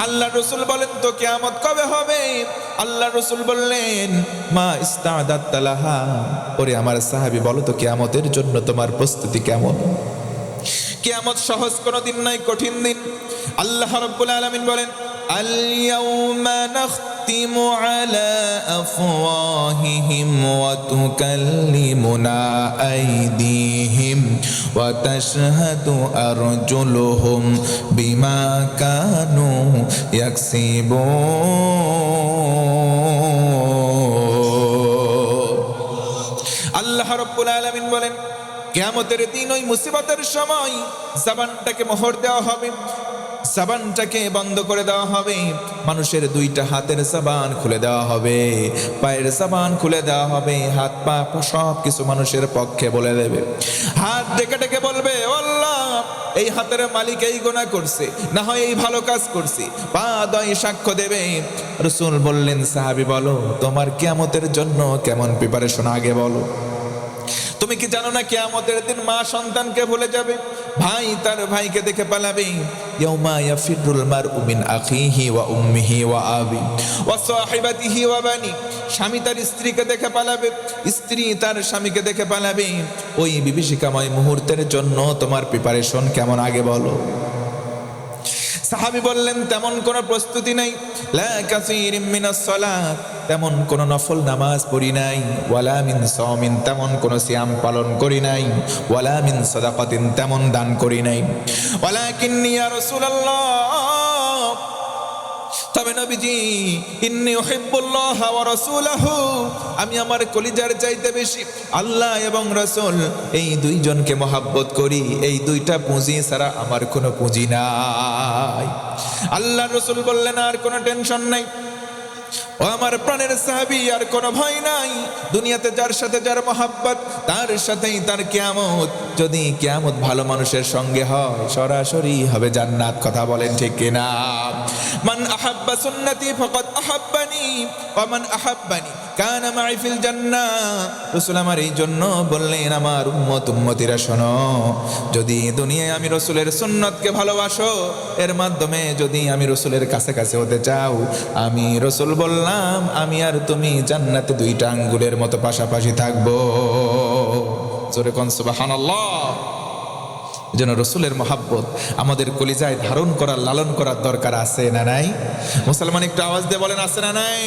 আল্লাহ রসুল বলেন তো কিয়ামত কবে হবে? আল্লাহ রসুল বললেন মা ইস্তাদাত লাহা, ওরে আমার সাহাবী বলো তো কিয়ামতের জন্য তোমার প্রস্তুতি কেমন? কিয়ামত সহজ কোনো দিন নয়, কঠিন দিন। আল্লাহ রাব্বুল আলামিন বলেন আল ইয়াউমা নাখতিমু আলা আফওয়াহিহিম ওয়া তুকাল্লিমুনা আইদিহিম ওয়া তাশহাদু আরজুলুহুম বিমা কানু ইয়াকসিবুন। আল্লাহ রাব্বুল আলামিন বলেন কিয়ামতের দিন ওই মুসিবতের সময় জবানটাকে মোহর দেওয়া হবে, জবানটাকে বন্ধ করে দেওয়া হবে, মানুষের দুইটা হাতের জবান খুলে দেওয়া হবে, পায়ের জবান খুলে দেওয়া হবে, হাত পা সব কিছু মানুষের পক্ষে বলে দেবে। হাত ডেকে ডেকে বলবে ও আল্লাহ, এই হাতের মালিক এই গুনাহ করছে, না হয় এই ভালো কাজ করছি। পা দয় সাক্ষ্য দেবে। রাসূল বললেন সাহাবী বলো তোমার কিয়ামতের জন্য কেমন প্রিপারেশন আগে বলো। তুমি কি জানো না কিয়ামতের দিন মা সন্তানকে ভুলে যাবে, ভাই তার ভাইকে দেখে পালাবে। ইয়াউমা ইয়াফিরুল মারউ মিন আখিহি ওয়া উম্মিহি ওয়া আবি ওয়া সাহিবাতিহি ওয়া বানি, স্বামী তার স্ত্রীকে দেখে পালাবে, স্ত্রী তার স্বামীকে দেখে পালাবে। ওই বিভীষিকাময় মুহূর্তের জন্য তোমার প্রিপারেশন কেমন আগে বলো। সাহাবী বললেন তেমন কোনো প্রস্তুতি নাই, লা কাসীরিম মিনাস সালাত, তেমন কোন নফল নামাজ পড়ি নাই, ওয়ালা মিন সাওমিন, তেমন কোন সিয়াম পালন করি নাই, ওয়ালা মিন সাদাকাতিন, তেমন দান করি নাই। ওয়ালাকিন্নী ইয়া রাসূলুল্লাহ, তবে নবীজি ইন্নী উহিব্বুল্লাহ ওয়া রাসূলাহু, আমি আমার কলিজার চাইতে বেশি আল্লাহ এবং রাসূল এই দুইজনকে মহব্বত করি, এই দুইটা পুঁজি ছাড়া আমার কোনো পুঁজি নাই। আল্লাহ রাসূল বললেন আর কোনো টেনশন নাই, ও আমার প্রাণের সাহাবী, আর কোনো ভয় নাই। দুনিয়াতে যার সাথে যার মহব্বত তার সাথেই তার কিয়ামত। যদি কিয়ামত ভালো মানুষের সঙ্গে হয় সরাসরি হবে জান্নাত। কথা বলেন ঠিক কিনা? মান আহাব্বা সুন্নতি ফাকাদ আহাব্বানি ওয়া মান আহাব্বানি কানা মাই ফিল জান্নাহ। রাসূল আমার এই জন্য বললেন আমার উম্মতিরা শোনো, যদি দুনিয়ায় আমি রাসূলের সুন্নতকে ভালোবাসো, এর মাধ্যমে যদি আমি রাসূলের কাছে কাছে হতে চাও, আমি রাসূল বললাম আমি আর তুমি জান্নাতে দুইটা আঙ্গুলের মতো পাশাপাশি থাকবো। জোরে কোন সুবহানাল্লাহ। যেন রাসূলের মহব্বত আমাদের কলিজায় ধারণ করার, লালন করার দরকার আছে না নাই? মুসলমান একটু আওয়াজ দিয়ে বলেন আছে না নাই?